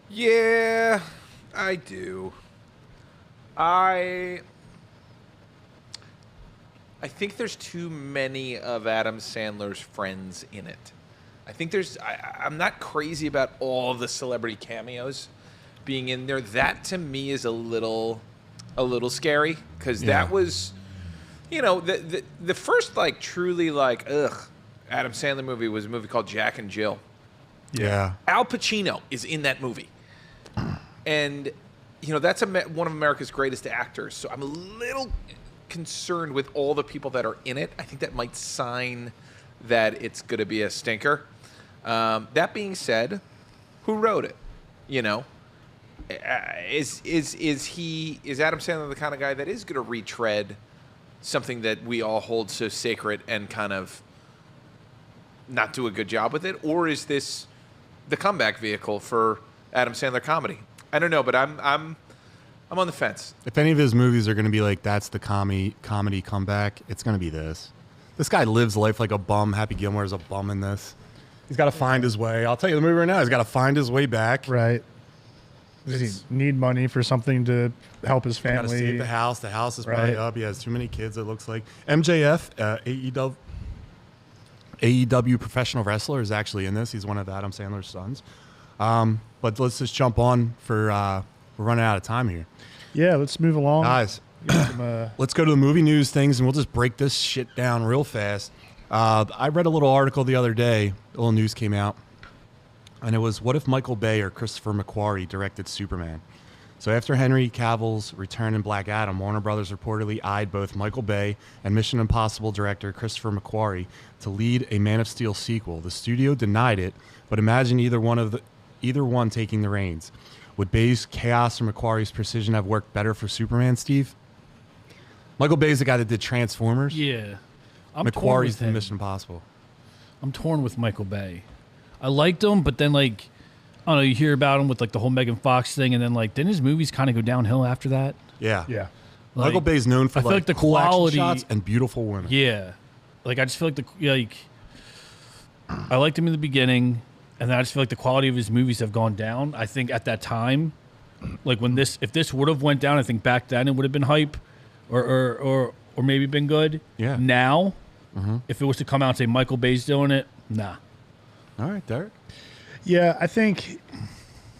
Yeah, I do. I think there's too many of Adam Sandler's friends in it. I think I'm not crazy about all the celebrity cameos being in there. That to me is a little scary because Yeah. that was, the first like truly like Adam Sandler movie was a movie called Jack and Jill. Yeah. Al Pacino is in that movie. And, that's one of America's greatest actors. So I'm a little concerned with all the people that are in it. I think that might sign that it's going to be a stinker. That being said, who wrote it? Is Adam Sandler the kind of guy that is going to retread something that we all hold so sacred and kind of not do a good job with it? Or is this the comeback vehicle for Adam Sandler comedy? I don't know, but I'm on the fence. If any of his movies are going to be like that's the comedy comeback, it's going to be this. This guy lives life like a bum. Happy Gilmore is a bum in this. He's got to find his way. I'll tell you the movie right now. He's got to find his way back. Right. Does he need money for something to help his Got to family? save the house. The house is probably Right. up. He has too many kids, it looks like. MJF, AEW professional wrestler, is actually in this. He's one of Adam Sandler's sons. But let's just jump on for we're running out of time here. Yeah, let's move along. Guys, Give some, let's go to the movie news things, and we'll just break this shit down real fast. I read a little article the other day. A little news came out, and it was, what if Michael Bay or Christopher McQuarrie directed Superman? So after Henry Cavill's return in Black Adam, Warner Brothers reportedly eyed both Michael Bay and Mission Impossible director Christopher McQuarrie to lead a Man of Steel sequel. The studio denied it, but imagine either one taking the reins. Would Bay's chaos or McQuarrie's precision have worked better for Superman, Steve? Michael Bay's the guy that did Transformers. Yeah. I'm torn McQuarrie's with the him. Mission Impossible. I'm torn with Michael Bay. I liked him, but then like I don't know, you hear about him with like the whole Megan Fox thing, and then like didn't his movies kind of go downhill after that? Yeah. yeah. Like, Michael Bay's known for I feel like the cool action quality- shots and beautiful women. Yeah. Like I just feel like I liked him in the beginning, and then I just feel like the quality of his movies have gone down. I think at that time, like if this would have went down, I think back then it would have been hype, or maybe been good. Yeah. Now, if it was to come out and say Michael Bay's doing it, nah. All right, Derek. Yeah, I think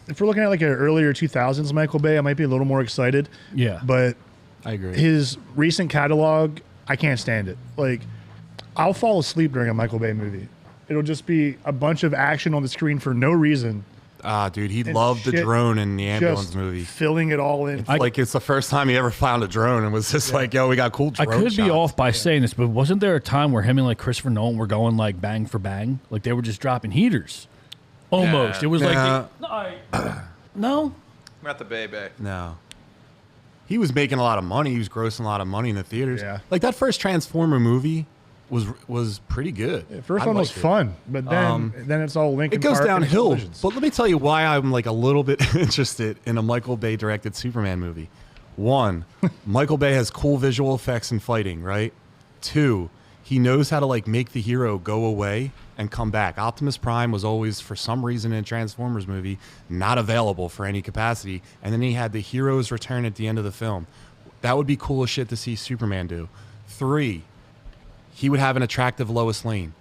if we're looking at like an earlier 2000s Michael Bay, I might be a little more excited. Yeah. But I agree. his recent catalog, I can't stand it. Like, I'll fall asleep during a Michael Bay movie. It'll just be a bunch of action on the screen for no reason. Dude, he loved the shit drone in the ambulance just movie. filling it all in. Like it's the first time he ever found a drone and was just like, yo, we got cool I drone could be shots. off by saying this, but wasn't there a time where him and like Christopher Nolan were going like bang for bang? Like they were just dropping heaters. Almost. Nah. It was Nah. like no. Not the baby. No. He was making a lot of money. He was grossing a lot of money in the theaters. Yeah. Like that first Transformer movie was pretty good. The first I one was liked it. fun, but then it's all Linkin It goes Park and downhill. explosions. But let me tell you why I'm like a little bit interested in a Michael Bay directed Superman movie. One, Michael Bay has cool visual effects and fighting, right? Two, he knows how to like make the hero go away and come back. Optimus Prime was always, for some reason in Transformers movie, not available for any capacity. And then he had the hero's return at the end of the film. That would be cool as shit to see Superman do. Three, he would have an attractive Lois Lane.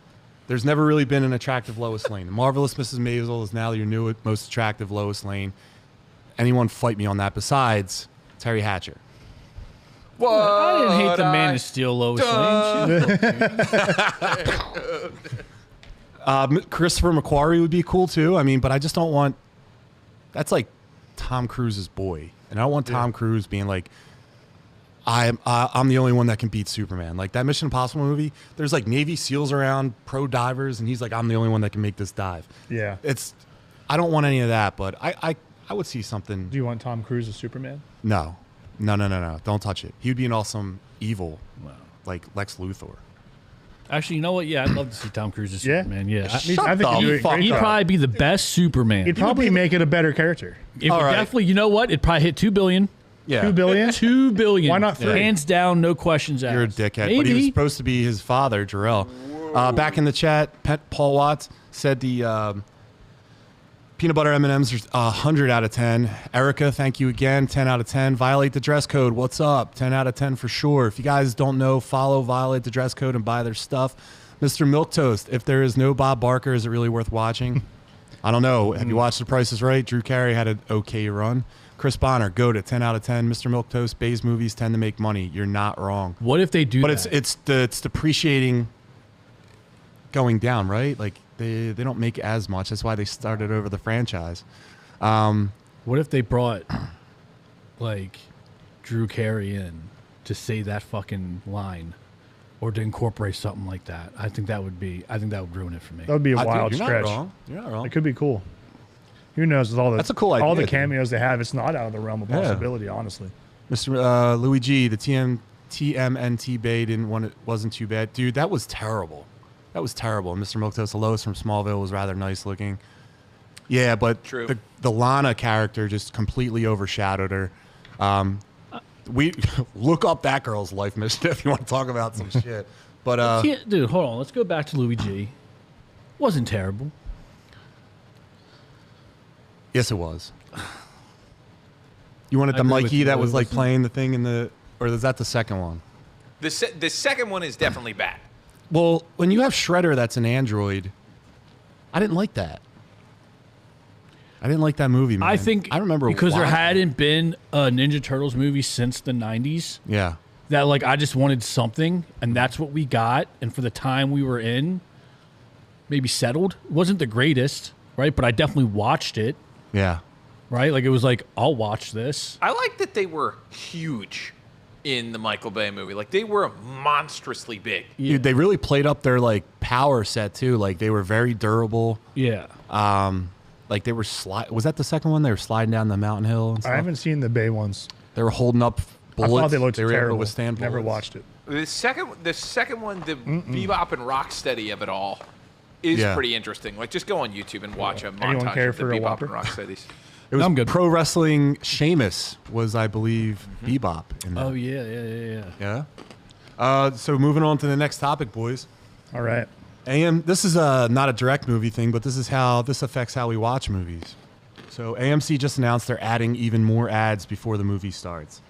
There's never really been an attractive Lois Lane. Marvelous Mrs. Maisel is now your new most attractive Lois Lane. Anyone fight me on that besides Terry Hatcher. What? I didn't hate the Man of Steel Lois Lane. Christopher McQuarrie would be cool too. I mean, but I just don't want. That's like Tom Cruise's boy, and I don't want Tom Cruise being like, I'm the only one that can beat Superman. Like that Mission Impossible movie, there's like Navy SEALs around, pro divers, and he's like, I'm the only one that can make this dive. Yeah. I don't want any of that, but I would see something. Do you want Tom Cruise as Superman? No. Don't touch it. He would be an awesome evil, like Lex Luthor. Actually, you know what? Yeah, I'd love to see Tom Cruise as Yeah. Superman. Yeah. I think he'd do it great He'd job. probably be the best Superman. He'd probably make it a better character. If All right. definitely, you know what? It'd probably hit 2 billion. Yeah. 2 billion? 2 billion. Why not 3? Hands down, no questions asked. You're a dickhead. Maybe. But he was supposed to be his father, Jarrell. Back in the chat, Paul Watts said the peanut butter M&Ms are 100 out of 10. Erica, thank you again. 10 out of 10. Violate the dress code. What's up? 10 out of 10 for sure. If you guys don't know, follow Violate the dress code and buy their stuff. Mr. Milquetoast, if there is no Bob Barker, is it really worth watching? I don't know. Have you watched The Price is Right? Drew Carey had an okay run. Chris Bonner, go to 10 out of 10. Mr. Milquetoast, Bay's movies tend to make money. You're not wrong. What if they do But that? it's depreciating going down, right? Like they don't make as much. That's why they started over the franchise. What if they brought, like, Drew Carey in to say that fucking line? Or to incorporate something like that. I think that would ruin it for me. That would be a wild Dude, stretch. You're not wrong. It could be cool. Who knows? With all the, That's a cool all idea, the dude. cameos they have, it's not out of the realm of Yeah. possibility, honestly. Mr. Louis G, the TMNT Bay wasn't too bad. Dude, that was terrible. That was terrible. And Mr. Milquetoast, the Lois from Smallville was rather nice looking. Yeah, but True. the Lana character just completely overshadowed her. We look up that girl's life mission if you want to talk about some shit. But Yeah, dude, hold on. Let's go back to Louis G. Wasn't terrible. yes, it was. You wanted I the agree with Mikey you, that but was it like wasn't- playing the thing in the, or is that the second one? The second one is definitely bad. Well, when you have Shredder that's an android, I didn't like that. I didn't like that movie, man. I think I remember because there watching- hadn't been a Ninja Turtles movie since the 90s Yeah. that like I just wanted something and that's what we got, and for the time we were in, maybe settled. It wasn't the greatest, right? But I definitely watched it, Yeah. right? Like it was like I'll watch this. I like that they were huge in the Michael Bay movie. Like they were monstrously big. Dude, they really played up their like power set too. Like they were very durable. Yeah. Like they were was that the second one? They were sliding down the mountain hill and I stuff. haven't seen the Bay ones. They were holding up bullets. I thought they looked were able to terrible. withstand bullets. Never watched it. The second one, the Bebop and Rocksteady of it all, is Yeah. pretty interesting. Like just go on YouTube and watch a Anyone montage care of the for a Bebop Whopper? and Rocksteadies. It was I'm good. pro wrestling. Sheamus was, I believe, Bebop. In that. Oh yeah. Yeah. So moving on to the next topic, boys. All right. This is not a direct movie thing, but this affects how we watch movies. So AMC just announced they're adding even more ads before the movie starts.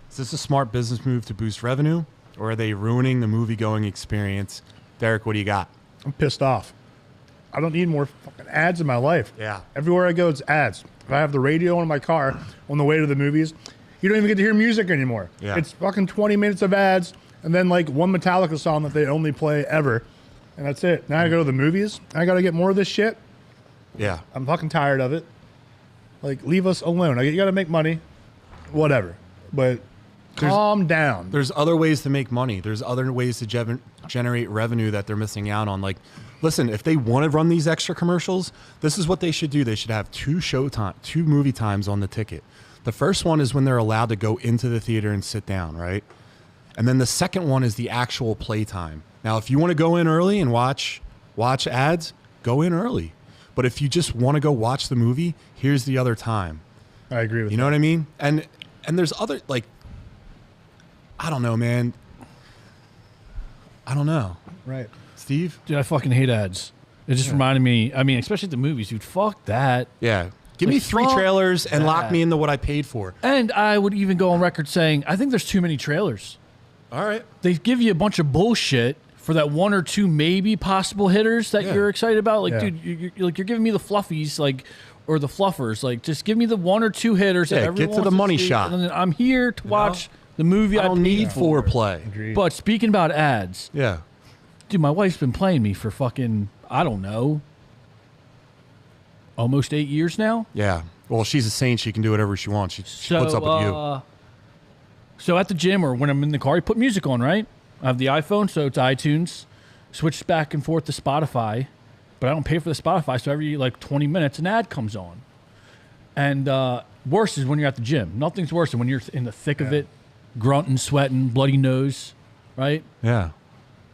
Is this a smart business move to boost revenue, or are they ruining the movie-going experience? Derek, what do you got? I'm pissed off. I don't need more fucking ads in my life. Yeah. Everywhere I go, it's ads. If I have the radio in my car on the way to the movies, you don't even get to hear music anymore. Yeah. It's fucking 20 minutes of ads and then like one Metallica song that they only play ever. And that's it. Now I go to the movies. I got to get more of this shit. Yeah. I'm fucking tired of it. Like, leave us alone. Like, you got to make money, whatever. But calm down. There's other ways to make money. There's other ways to generate revenue that they're missing out on. Like, listen, if they want to run these extra commercials, this is what they should do. They should have two movie times on the ticket. The first one is when they're allowed to go into the theater and sit down, right? And then the second one is the actual play time. Now, if you want to go in early and watch ads, go in early. But if you just want to go watch the movie, here's the other time. I agree with you. You know what I mean? And there's other, like, I don't know, man. I don't know. Right. Steve? Dude, I fucking hate ads. It just reminded me, I mean, especially at the movies, dude, fuck that. Yeah. Give me 3 trailers and lock me into what I paid for. And I would even go on record saying, I think there's too many trailers. All right. They give you a bunch of bullshit for that 1 or 2 maybe possible hitters that you're excited about. Like, dude, you're giving me the fluffies, like, or the fluffers. Like, just give me the 1 or 2 hitters. Yeah, that everyone get to the wants money see, shot. And then I'm here to watch the movie. I don't need for. foreplay. Agreed. But speaking about ads, Yeah. dude, my wife's been playing me for fucking, I don't know, almost 8 years now. Yeah. Well, she's a saint. She can do whatever she wants. She puts up with you. So at the gym or when I'm in the car, you put music on, right? I have the iPhone, so it's iTunes. Switch back and forth to Spotify, but I don't pay for the Spotify, so every like 20 minutes an ad comes on. And worse is when you're at the gym. Nothing's worse than when you're in the thick of it, grunting, sweating, bloody nose, right? Yeah.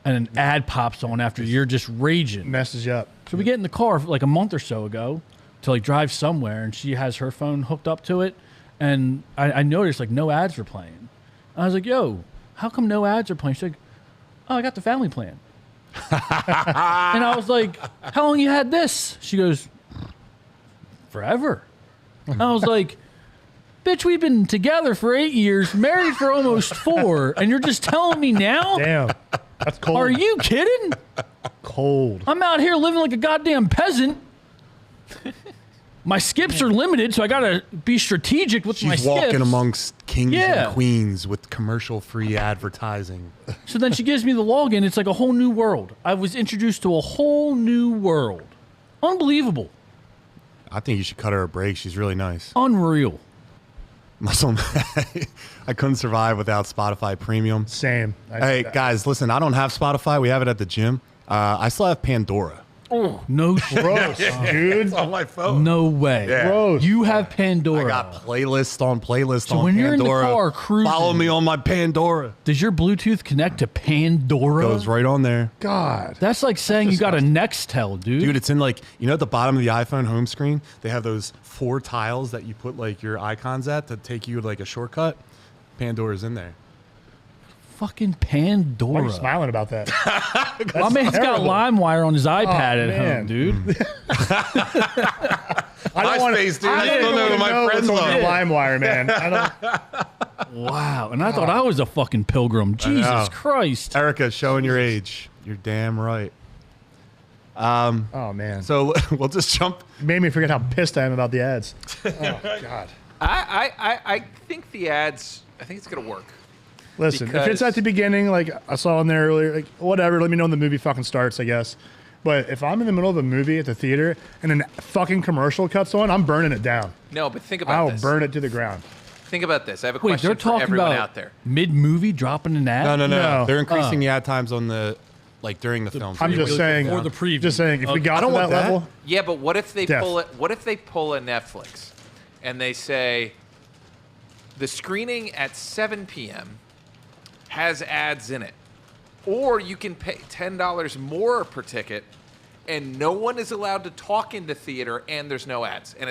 And an ad pops on after you're just raging. Messes you up. So we get in the car like a month or so ago to like drive somewhere, and she has her phone hooked up to it, and I noticed like no ads were playing. I was like, "Yo, how come no ads are playing?" She's like, "Oh, I got the family plan." And I was like, "How long you had this?" She goes, "Forever." And I was like, "Bitch, we've been together for 8 years, married for almost 4, and you're just telling me now? Damn. That's cold. Are you kidding? Cold. I'm out here living like a goddamn peasant. My skips are limited, so I gotta be strategic with my She's skips." walking amongst kings Yeah. and queens with commercial-free advertising. So then she gives me the login. It's like a whole new world. I was introduced to a whole new world. Unbelievable. I think you should cut her a break. She's really nice. Unreal. Muscle. I couldn't survive without Spotify Premium. Same. Hey, guys, listen, I don't have Spotify. We have it at the gym. I still have Pandora. No shit. Gross, dude. on my phone. No way. Yeah. Gross. You have Pandora. I got playlist on playlist So on when you're in the Pandora. car cruising- Follow me on my Pandora. Does your Bluetooth connect to Pandora? Goes right on there. God. That's like saying you got a Nextel, dude. Dude, it's in like, you know, at the bottom of the iPhone home screen, they have those 4 tiles that you put like your icons at to take you like a shortcut. Pandora's in there. Fucking Why are Pandora. you smiling about that? My man's got terrible. LimeWire on his iPad at man. home, dude. I don't want MySpace, dude. I I don't don't know know my friends what's on are. LimeWire, man. I don't. Wow. And I thought I was a fucking pilgrim. Jesus know. Christ. Erica, showing your age. You're damn right. Oh man. So we'll just jump. Made me forget how pissed I am about the ads. Oh God. I think the ads, I think it's going to work. Listen, if it's Because- at the beginning, like I saw in there earlier, like whatever, let me know when the movie fucking starts, I guess. But if I'm in the middle of a movie at the theater and a fucking commercial cuts on, I'm burning it down. No, but think about I'll this. burn it to the ground. Think about this. I have a Wait, question they're for talking everyone about out there. mid-movie dropping an ad? No. No. They're increasing the ad times on the, like during the film. I'm just saying. Or the preview. Just saying, if we Okay. got I don't to that want that. level, Yeah, but what if they Death. pull it? What if they pull a Netflix and they say the screening at 7 p.m. has ads in it, or you can pay $10 more per ticket, and no one is allowed to talk in the theater, and there's no ads, and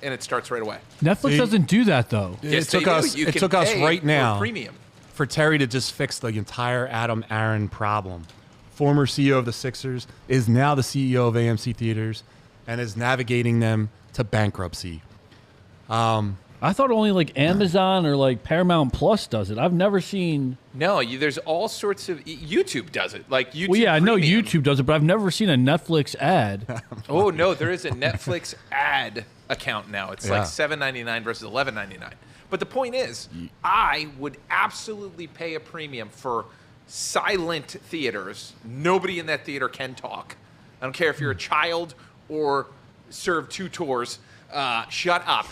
it starts right away. Netflix doesn't do that, though. Yes, took they do. us- You it can took us pay right for now. premium. For Terry to just fix the entire Adam Aaron problem. Former CEO of the Sixers is now the CEO of AMC Theaters and is navigating them to bankruptcy. I thought only like Amazon or like Paramount Plus does it. I've never seen. No, there's all sorts of YouTube does it. Like YouTube. Well, yeah, I know Premium. YouTube does it, but I've never seen a Netflix ad. Oh no, there is a Netflix ad account now. It's Yeah. like $7.99 versus $11.99. But the point is, I would absolutely pay a premium for silent theaters. Nobody in that theater can talk. I don't care if you're a child or serve 2 tours. Shut up.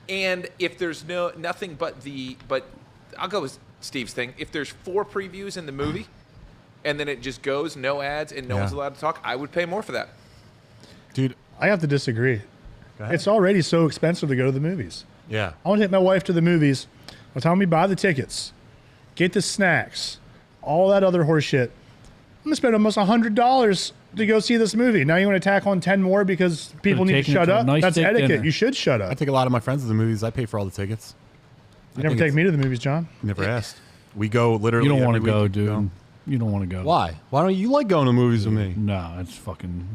And if there's nothing but I'll go with Steve's thing. If there's 4 previews in the movie, and then it just goes, no ads, and no one's allowed to talk, I would pay more for that. Dude, I have to disagree. It's already so expensive to go to the movies. yeah. I want to take my wife to the movies. By the time we buy the tickets, get the snacks, all that other horse shit, I'm going to spend almost $100 to go see this movie. Now you want to tack on 10 more because people need to shut up? That's etiquette. Dinner. You should shut up. I take a lot of my friends to the movies. I pay for all the tickets. You never take me to the movies, John? Never asked. We go literally You don't want every to go, week. dude. You don't want to go. Why? Why don't you like going to movies with me? No, it's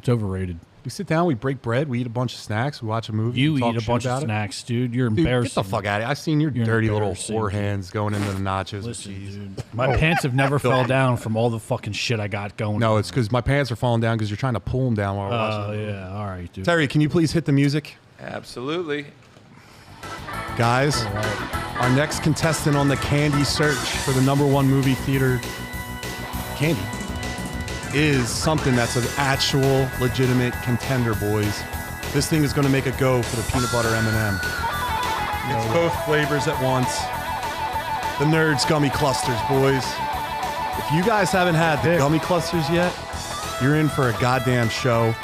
overrated. We sit down, we break bread, we eat a bunch of snacks, we watch a movie. You we talk eat a shit bunch of about it. snacks, dude. You're Dude, embarrassing. get the fuck out of here. I've seen your You're dirty little embarrassing, whore dude. hands going into the nachos Listen, with cheese. dude. My pants have never fell down from all the fucking shit I got going. No, it's because my pants are falling down because you're trying to pull them down while we're Oh, watching. yeah. All right, dude. Terry, can you please hit the music? Absolutely. Guys, our next contestant on the candy search for the #1 movie theater candy is something that's an actual legitimate contender, boys. This thing is going to make a go for the peanut butter M&M. It's both flavors at once. The Nerds Gummy Clusters, boys. If you guys haven't had the gummy clusters yet, you're in for a goddamn show.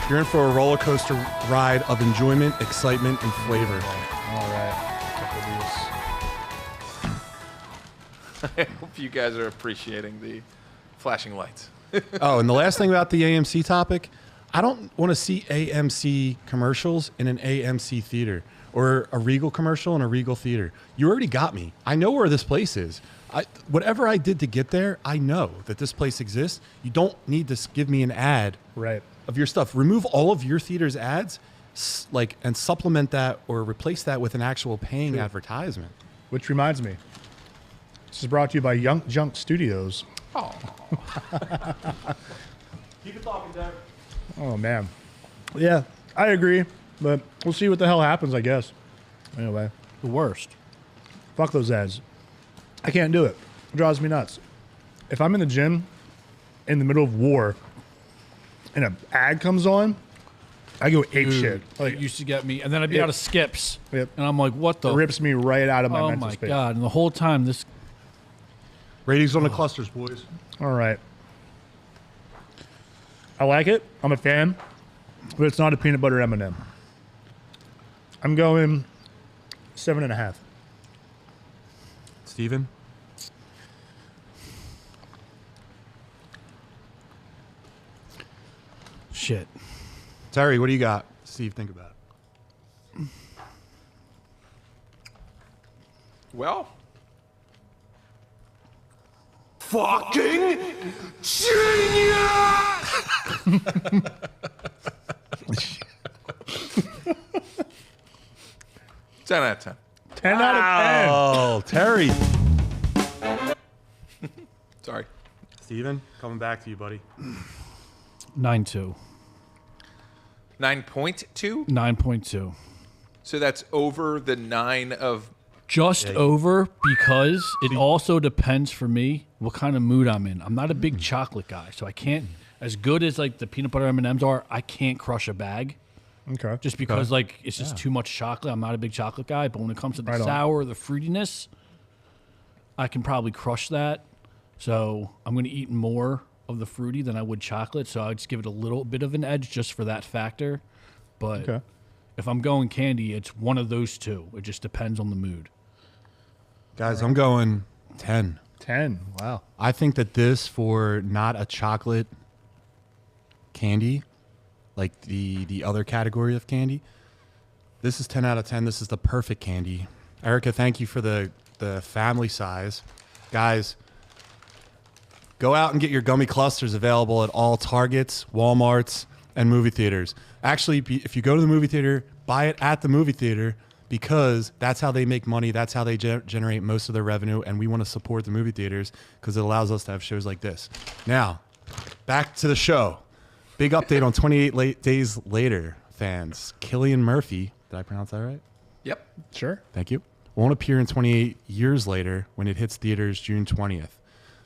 You're in for a roller coaster ride of enjoyment, excitement, and flavor. All right. I hope you guys are appreciating the flashing lights. Oh, and the last thing about the AMC topic, I don't want to see AMC commercials in an AMC theater or a Regal commercial in a Regal theater. You already got me. I know where this place is. Whatever I did to get there, I know that this place exists. You don't need to give me an ad Right. of your stuff. Remove all of your theater's ads, and supplement that or replace that with an actual paying advertisement. Which reminds me, this is brought to you by Young Junk Studios. Oh. Keep it talking, Derek. Oh, man. Yeah, I agree, but we'll see what the hell happens, I guess. Anyway, The worst. fuck those ads. I can't do it. It drives me nuts. If I'm in the gym in the middle of war and an ad comes on, I go ape shit. Like, Like, it used to get me, and then I'd be Yep. out of skips. Yep. And I'm like, what the? it rips me right out of my Oh mental my space. god! And the whole time, this Ratings on the clusters, boys. All right. I like it. I'm a fan, but it's not a peanut butter M&M. I'm going 7.5. Steven? shit. Terry, what do you got? Steve, think about it. Well, Fucking genius! 10 out of 10. 10 out of 10. Oh, Terry. Sorry. Steven, coming back to you, buddy. 9.2. 9.2? 9.2. So that's over the 9 of... Just over because it also depends for me what kind of mood I'm in. I'm not a big chocolate guy, so I can't. As good as like the peanut butter M&Ms are, I can't crush a bag Okay. just because like it's just too much chocolate. I'm not a big chocolate guy, but when it comes to the sour, the fruitiness, I can probably crush that. So I'm going to eat more of the fruity than I would chocolate. So I'd just give it a little bit of an edge just for that factor. But if I'm going candy, it's one of those two. It just depends on the mood. Guys, I'm going 10. 10. Wow. I think that this, for not a chocolate candy, like the other category of candy, this is 10 out of 10. This is the perfect candy. Erica, thank you for the family size. Guys, go out and get your gummy clusters available at all Targets, Walmarts, and movie theaters. Actually, if you go to the movie theater, buy it at the movie theater, because that's how they make money. That's how they generate most of their revenue. And we want to support the movie theaters because it allows us to have shows like this. Now, back to the show. Big update on 28 Days Later, fans. Cillian Murphy, did I pronounce that right? Yep. Sure. Thank you. Won't appear in 28 Years Later when it hits theaters June 20th.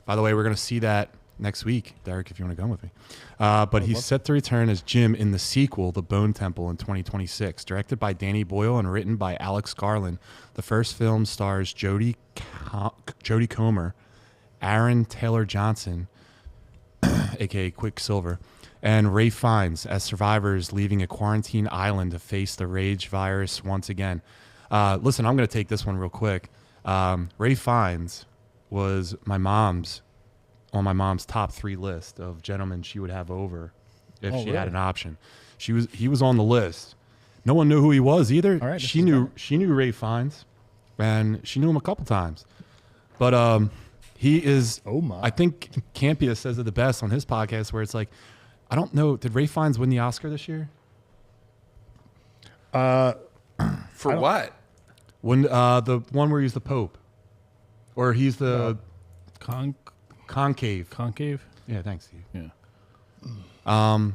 By the way, we're going to see that next week, Derek, if you want to come with me. But he's set to return as Jim in the sequel, The Bone Temple, in 2026. Directed by Danny Boyle and written by Alex Garland. The first film stars Jodie Comer, Aaron Taylor Johnson, a.k.a. Quicksilver, and Ray Fiennes as survivors leaving a quarantine island to face the rage virus once again. Listen, I'm going to take this one real quick. Ray Fiennes was on my mom's top 3 list of gentlemen she would have over if she had an option. He was on the list. No one knew who he was either. All right, she knew Ray Fiennes, and she knew him a couple times. But he is. Oh my! I think Campia says it the best on his podcast, where it's like, I don't know. Did Ray Fiennes win the Oscar this year? For what? When the one where he's the Pope, or he's the concave. Concave? Yeah, thanks, Steve. Yeah.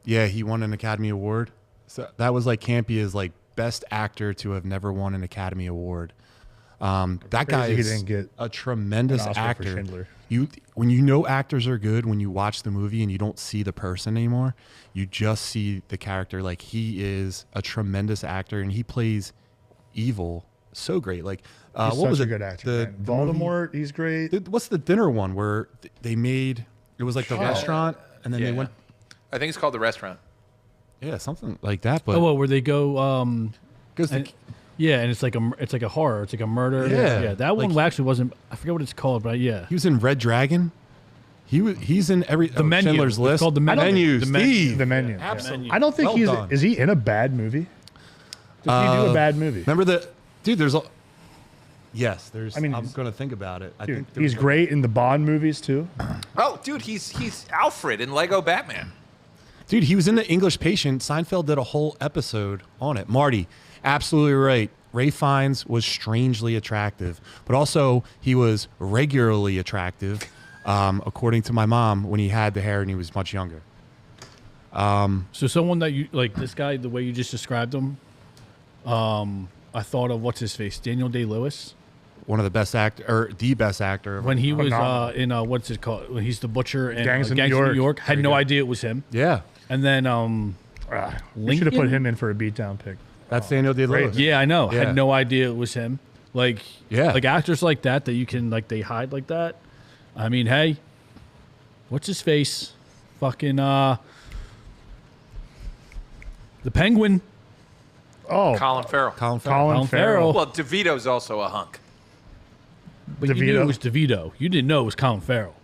Yeah, he won an Academy Award. So that was like Campia's like best actor to have never won an Academy Award. That guy Crazy he is didn't get a tremendous an Oscar for actor. Schindler. When you know actors are good, when you watch the movie and you don't see the person anymore, you just see the character. Like, he is a tremendous actor, and he plays evil so great. Like, He's what was such it? a good actor. Man. Voldemort, he's great. What's the dinner one where they made? It was like the restaurant, and then they went. I think it's called The Restaurant. Yeah, something like that. But Oh, well, where they go? goes to- And, yeah, and it's like a horror. It's like a murder. Yeah. That one Like- actually wasn't. I forget what it's called, but yeah. he was in Red Dragon. He's in every The Menu. Schindler's It's List. called The Menu. Menu. The Menu. Steve. The Menu. Absolutely. I don't think Well he's. done. Is he in a bad movie? Does he do a bad movie? Remember the dude? There's a. Yes, there's. I mean, I'm going to think about it. I Dude, think he's great in the Bond movies too. Oh, dude, he's Alfred in Lego Batman. Dude, he was in The English Patient. Seinfeld did a whole episode on it. Marty, absolutely right. Ray Fiennes was strangely attractive, but also he was regularly attractive, according to my mom, when he had the hair and he was much younger. So someone that you like, this guy, the way you just described him, I thought of what's his face, Daniel Day-Lewis, One of the best actor, or the best actor. when he was Phenomenal. in what's it called? When he's the butcher in Gangs of New Gangs of New York. York. Had no idea it was him. Yeah, And then We should have put Lincoln? him in for a beatdown pick. that's Daniel Day-Lewis. Yeah, I know. Yeah. Had no idea it was him. Like, Yeah. like actors like that you can like they hide like that. I mean, hey, what's his face? Fucking the Penguin. Oh, Colin Farrell. Colin Farrell. Colin Farrell. Well, DeVito's also a hunk. But you knew DeVito. it was DeVito. You didn't know it was Colin Farrell.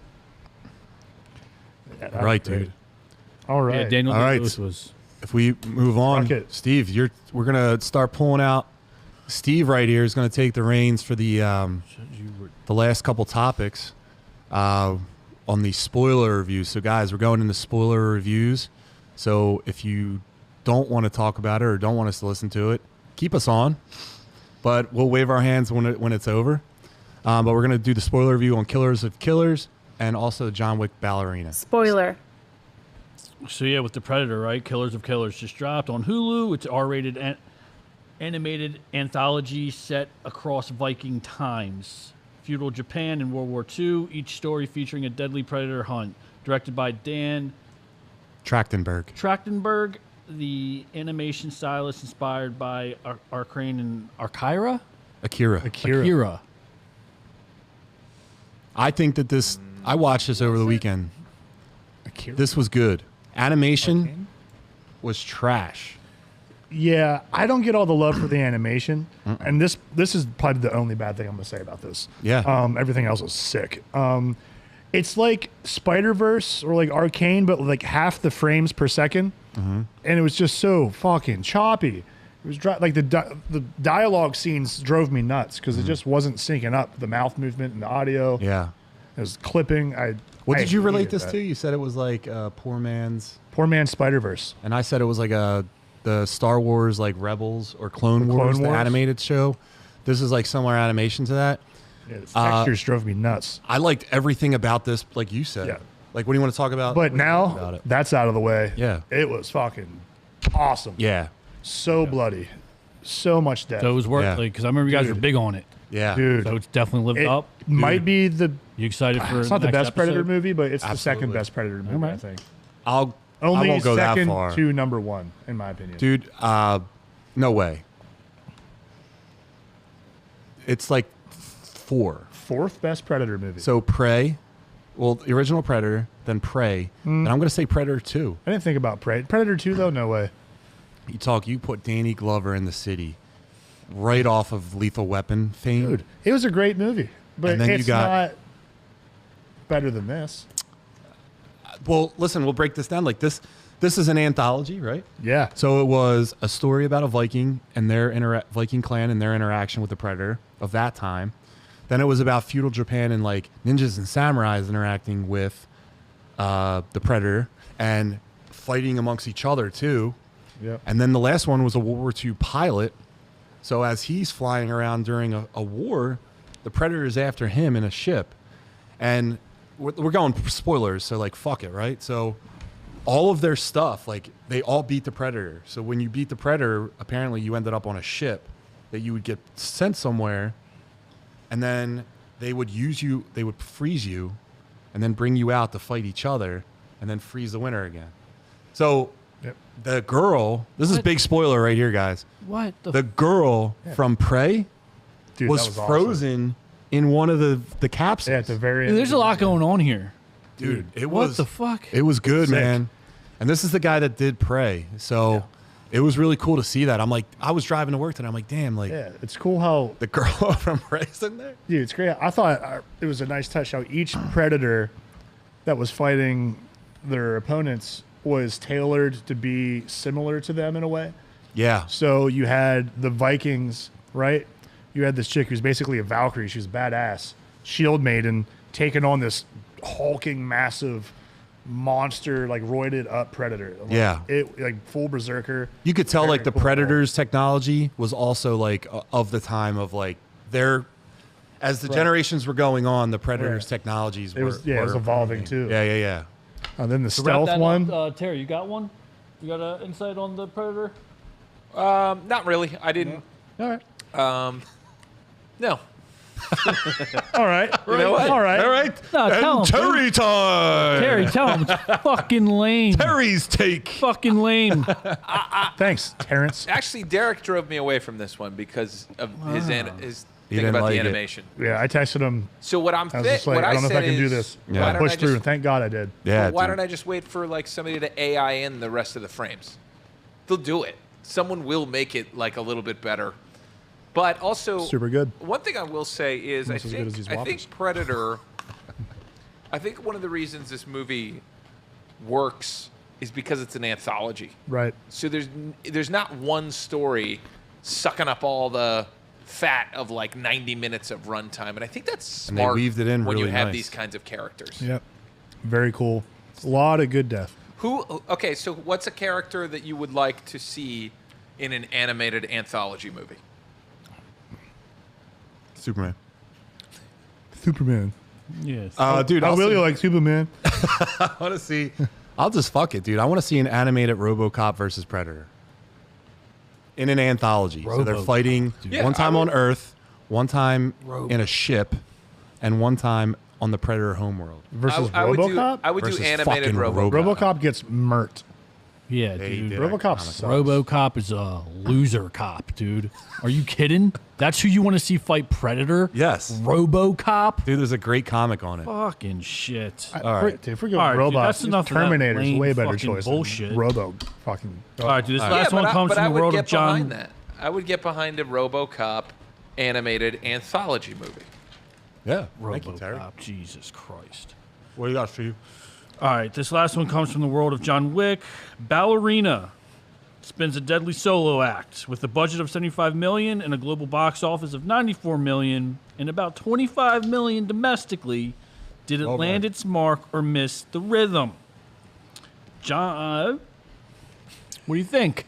Right, dude. All right. Yeah, Daniel All right. Day-Lewis was. If we move on, Fuck it. Steve, we're gonna start pulling out. Steve right here is gonna take the reins for the last couple topics on the spoiler reviews. So, guys, we're going into spoiler reviews. So, if you don't want to talk about it or don't want us to listen to it, keep us on. But we'll wave our hands when it's over. But we're gonna do the spoiler review on Killers of Killers and also John Wick Ballerina. Spoiler. So yeah, with the Predator, right? Killers of Killers just dropped on Hulu. It's R-rated animated anthology set across Viking times, feudal Japan in World War II. Each story featuring a deadly predator hunt. Directed by Dan Trachtenberg. Trachtenberg. The animation style is inspired by Arcane and Akira. Akira. I think that I watched this over the weekend. This was good. Animation was trash. Yeah, I don't get all the love for the animation, and this is probably the only bad thing I'm gonna say about this. Yeah. Everything else was sick. It's like Spider-Verse or like Arcane, but like half the frames per second, and it was just so fucking choppy. It was like the dialogue scenes drove me nuts because it just wasn't syncing up the mouth movement and the audio. Yeah. It was clipping. What did you relate hated this that. to? You said it was like poor man's, Poor man's Spider-Verse. and I said it was like the Star Wars like Rebels or Clone The Wars, Clone the Wars? animated show. This is like similar animation to that. Yeah, the textures drove me nuts. I liked everything about this, like you said. Yeah. Like, what do you want to talk about? But What do you think now about it? that's out of the way. Yeah. It was fucking awesome. Yeah. So bloody. So much death. So it was worth Yeah. because I remember you guys were Dude. big on it. Yeah. Dude. So it's definitely lived It up. might be the You excited for It's not the next best Predator episode? movie, but it's the Absolutely. second best Predator movie, I Alright. think. I Only won't go that second far. to number one, in my opinion. Dude, no way. It's like 4. Fourth best Predator movie. So Prey, well, the original Predator, then Prey, and I'm going to say Predator 2. I didn't think about Predator 2, though? No way. You put Danny Glover in the city right off of Lethal Weapon fame. Dude, it was a great movie, but And then it's not better than this. Well, listen, we'll break this down. Like this is an anthology, right? Yeah. So it was a story about a Viking and their Viking clan and their interaction with the Predator of that time. Then it was about feudal Japan and like ninjas and samurais interacting with the Predator and fighting amongst each other too. Yep. And then the last one was a World War II pilot. So as he's flying around during a war, the Predator is after him in a ship. And we're going spoilers, so like fuck it, right? So all of their stuff, like they all beat the Predator. So when you beat the Predator, apparently you ended up on a ship that you would get sent somewhere, and then they would freeze you, and then bring you out to fight each other, and then freeze the winner again. So Yep. the girl, this is big spoiler right here, guys. What The girl from Prey Dude, was that was awesome. frozen in one of the capsules. Yeah, at the very Dude, end. there's a lot going on here. Dude, it What was the fuck? It was good, Sick. man. And this is the guy that did Prey. So it was really cool to see that. I'm like, I was driving to work today. I'm like, damn, like Yeah, it's cool how the girl from Prey's in there. Dude, it's great. I thought it was a nice touch how each Predator that was fighting their opponents was tailored to be similar to them in a way. Yeah. So you had the Vikings, right? You had this chick who's basically a Valkyrie. She was badass. Shield Maiden taking on this hulking, massive monster, like roided up Predator. Like, Yeah. It like full berserker. You could tell Very like the cool. Predator's technology was also like of the time of like as the generations were going on, the Predator's Right. technologies It was it was evolving too. Yeah. And then the To wrap stealth that one. up, Terry, you got one? You got an insight on the Predator? Not really. I didn't. All right. No. All right. You know what? All right. All right. No, tell him, Terry time. Terry, tell him it's fucking lame. Terry's take. Fucking lame. Thanks, Terrence. Actually, Derek drove me away from this one because of his He thing didn't about like the it. animation. Yeah, I texted him. So what I was just like, what I don't know if I said can do is, this. Yeah. I why pushed don't I through, just, and thank God I did. Yeah. why dude. don't I just wait for like somebody to AI in the rest of the frames? They'll do it. Someone will make it like a little bit better. But also, Super good. One thing I will say is, Almost as good as these I Whoppers. think Predator. I think one of the reasons this movie works is because it's an anthology. Right. So there's not one story sucking up all the fat of like 90 minutes of runtime, and I think that's And they smart weaved it in when you really have nice. these kinds of characters. Yep. Very cool. A lot of good death. Okay, so what's a character that you would like to see in an animated anthology movie? Superman. Superman. Yes. Dude, I I'll really see- like Superman. I want to see. I'll just fuck it, dude. I want to see an animated RoboCop versus Predator in an anthology. So they're RoboCop, fighting Yeah, one time I on would- Earth, one time in a ship, and one time on the Predator homeworld. Versus I would do, RoboCop? I would do versus animated fucking RoboCop. RoboCop gets murked. yeah, They dude. did. RoboCop sucks. RoboCop is a loser cop, dude. Are you kidding? That's who you want to see fight Predator? Yes. RoboCop? Dude, there's a great comic on it. Fucking shit. All right. Dude, if we're going All right, dude, robots, that's enough of that Terminator's lame way better fucking choice. than bullshit. Robo fucking. All right, dude, this Yeah, last one comes but from I the would world get of John. behind that. I would get behind a RoboCop animated anthology movie. Yeah. Thank you, Terry. RoboCop. Jesus Christ. What do you got, Steve? All right, this last one comes from the world of John Wick. Ballerina spins a deadly solo act with a budget of $75 million and a global box office of $94 million and about $25 million domestically. Did it land its mark or miss the rhythm? John, what do you think?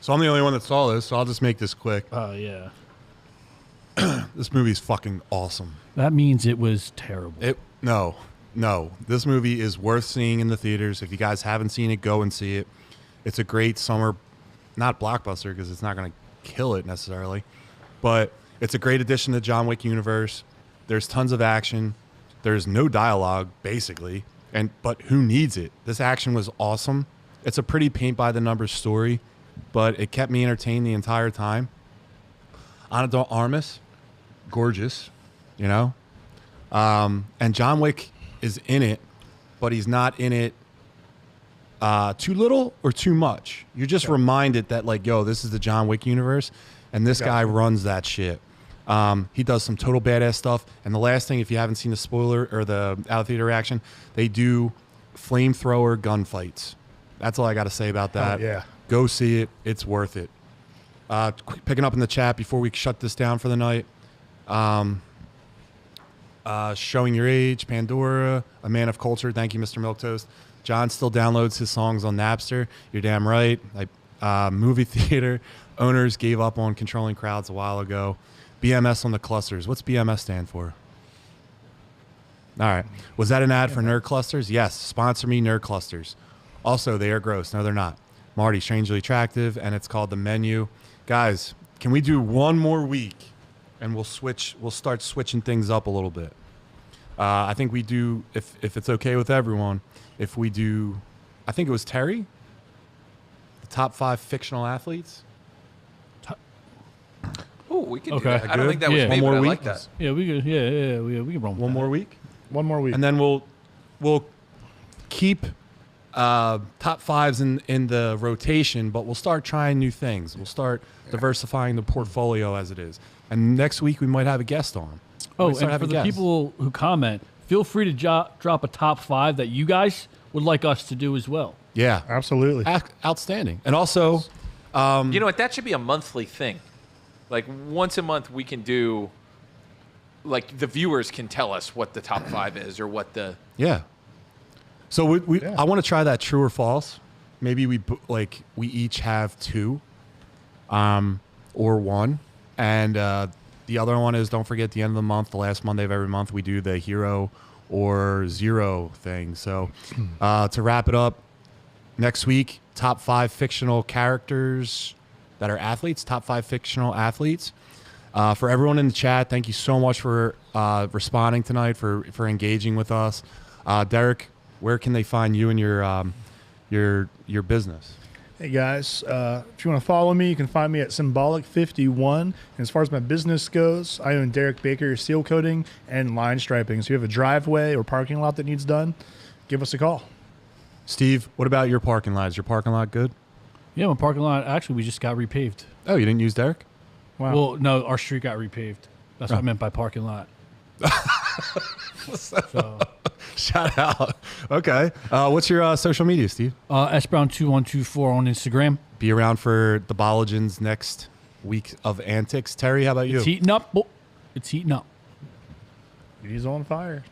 So I'm the only one that saw this, so I'll just make this quick. Oh, yeah. This movie's fucking awesome. That means it was terrible. No. This movie is worth seeing in the theaters. If you guys haven't seen it, go and see it. It's a great summer, not blockbuster because it's not going to kill it necessarily, but it's a great addition to the John Wick universe. There's tons of action. There's no dialogue, basically, but who needs it? This action was awesome. It's a pretty paint-by-the-numbers story, but it kept me entertained the entire time. Ana de Armas, gorgeous, you know? And John Wick is in it, but he's not in it too little or too much. You're just reminded that, like, yo, this is the John Wick universe, and this guy runs that shit. He does some total badass stuff. And the last thing, if you haven't seen the spoiler or the out-of-theater reaction, they do flamethrower gunfights. That's all I got to say about that. Oh, yeah. Go see it. It's worth it. Picking up in the chat before we shut this down for the night. Showing Your Age, Pandora, A Man of Culture. Thank you, Mr. Milktoast. John still downloads his songs on Napster. You're damn right. Movie theater owners gave up on controlling crowds a while ago. BMS on the clusters. What's BMS stand for? All right. Was that an ad for Nerd Clusters? Yes. Sponsor me, Nerd Clusters. Also, they are gross. No, they're not. Marty, Strangely Attractive, and it's called The Menu. Guys, can we do one more week, and we'll start switching things up a little bit. I think we do, if it's okay with everyone, if we do, I think it was Terry, the top 5 fictional athletes. Oh, we can do Okay. that. I don't think that was Yeah. me, One but more I week? like that. Yeah, we could. Yeah, we can run. One more week? One more week. And then we'll keep top 5s in the rotation, but we'll start trying new things. We'll start diversifying the portfolio as it is. And next week we might have a guest on. Oh, Might start and for having the guests. people who comment, feel free to drop a top 5 that you guys would like us to do as well. Yeah, Absolutely. outstanding. And also, You know what? That should be a monthly thing. Like once a month, we can do. Like the viewers can tell us what the top 5 is, or what the. yeah. So we Yeah. I want to try that true or false. Maybe we each have 2, or 1, and the other one is, don't forget, the end of the month, the last Monday of every month, we do the hero or zero thing. So to wrap it up, next week, top 5 fictional characters that are athletes, top 5 fictional athletes. For everyone in the chat, thank you so much for responding tonight, for engaging with us. Derek, where can they find you and your business? Hey guys, if you want to follow me, you can find me at Symbolic51. And as far as my business goes, I own Derek Baker Seal Coating and Line Striping. So if you have a driveway or parking lot that needs done, give us a call. Steve, what about your parking lot? Is your parking lot good? Yeah, my parking lot, actually, we just got repaved. Oh, you didn't use Derek? Wow. Well, no, our street got repaved. That's what I meant by parking lot. So, Shout out. Okay. What's your social media, Steve? SBrown2124 on Instagram. Be around for the Bolligins next week of antics. Terry, how about you? It's heating up. It's heating up. He's on fire.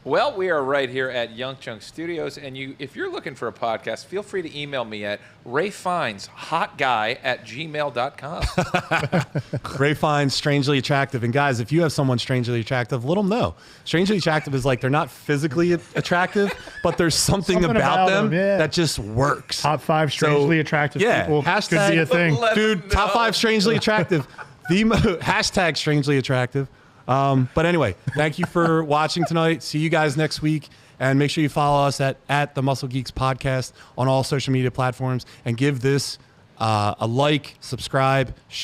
Well, we are right here at Young Chunk Studios, and if you're looking for a podcast, feel free to email me at rayfineshotguy@gmail.com. Ray finds strangely attractive. And guys, if you have someone strangely attractive, let them know. Strangely attractive is like they're not physically attractive, but there's something about them yeah. that just works. Top 5 strangely attractive people could be a thing. Dude, top 5 strangely attractive. Hashtag strangely attractive. But anyway, thank you for watching tonight. See you guys next week. And make sure you follow us at the Muscle Geeks podcast on all social media platforms. And give this a like, subscribe, share.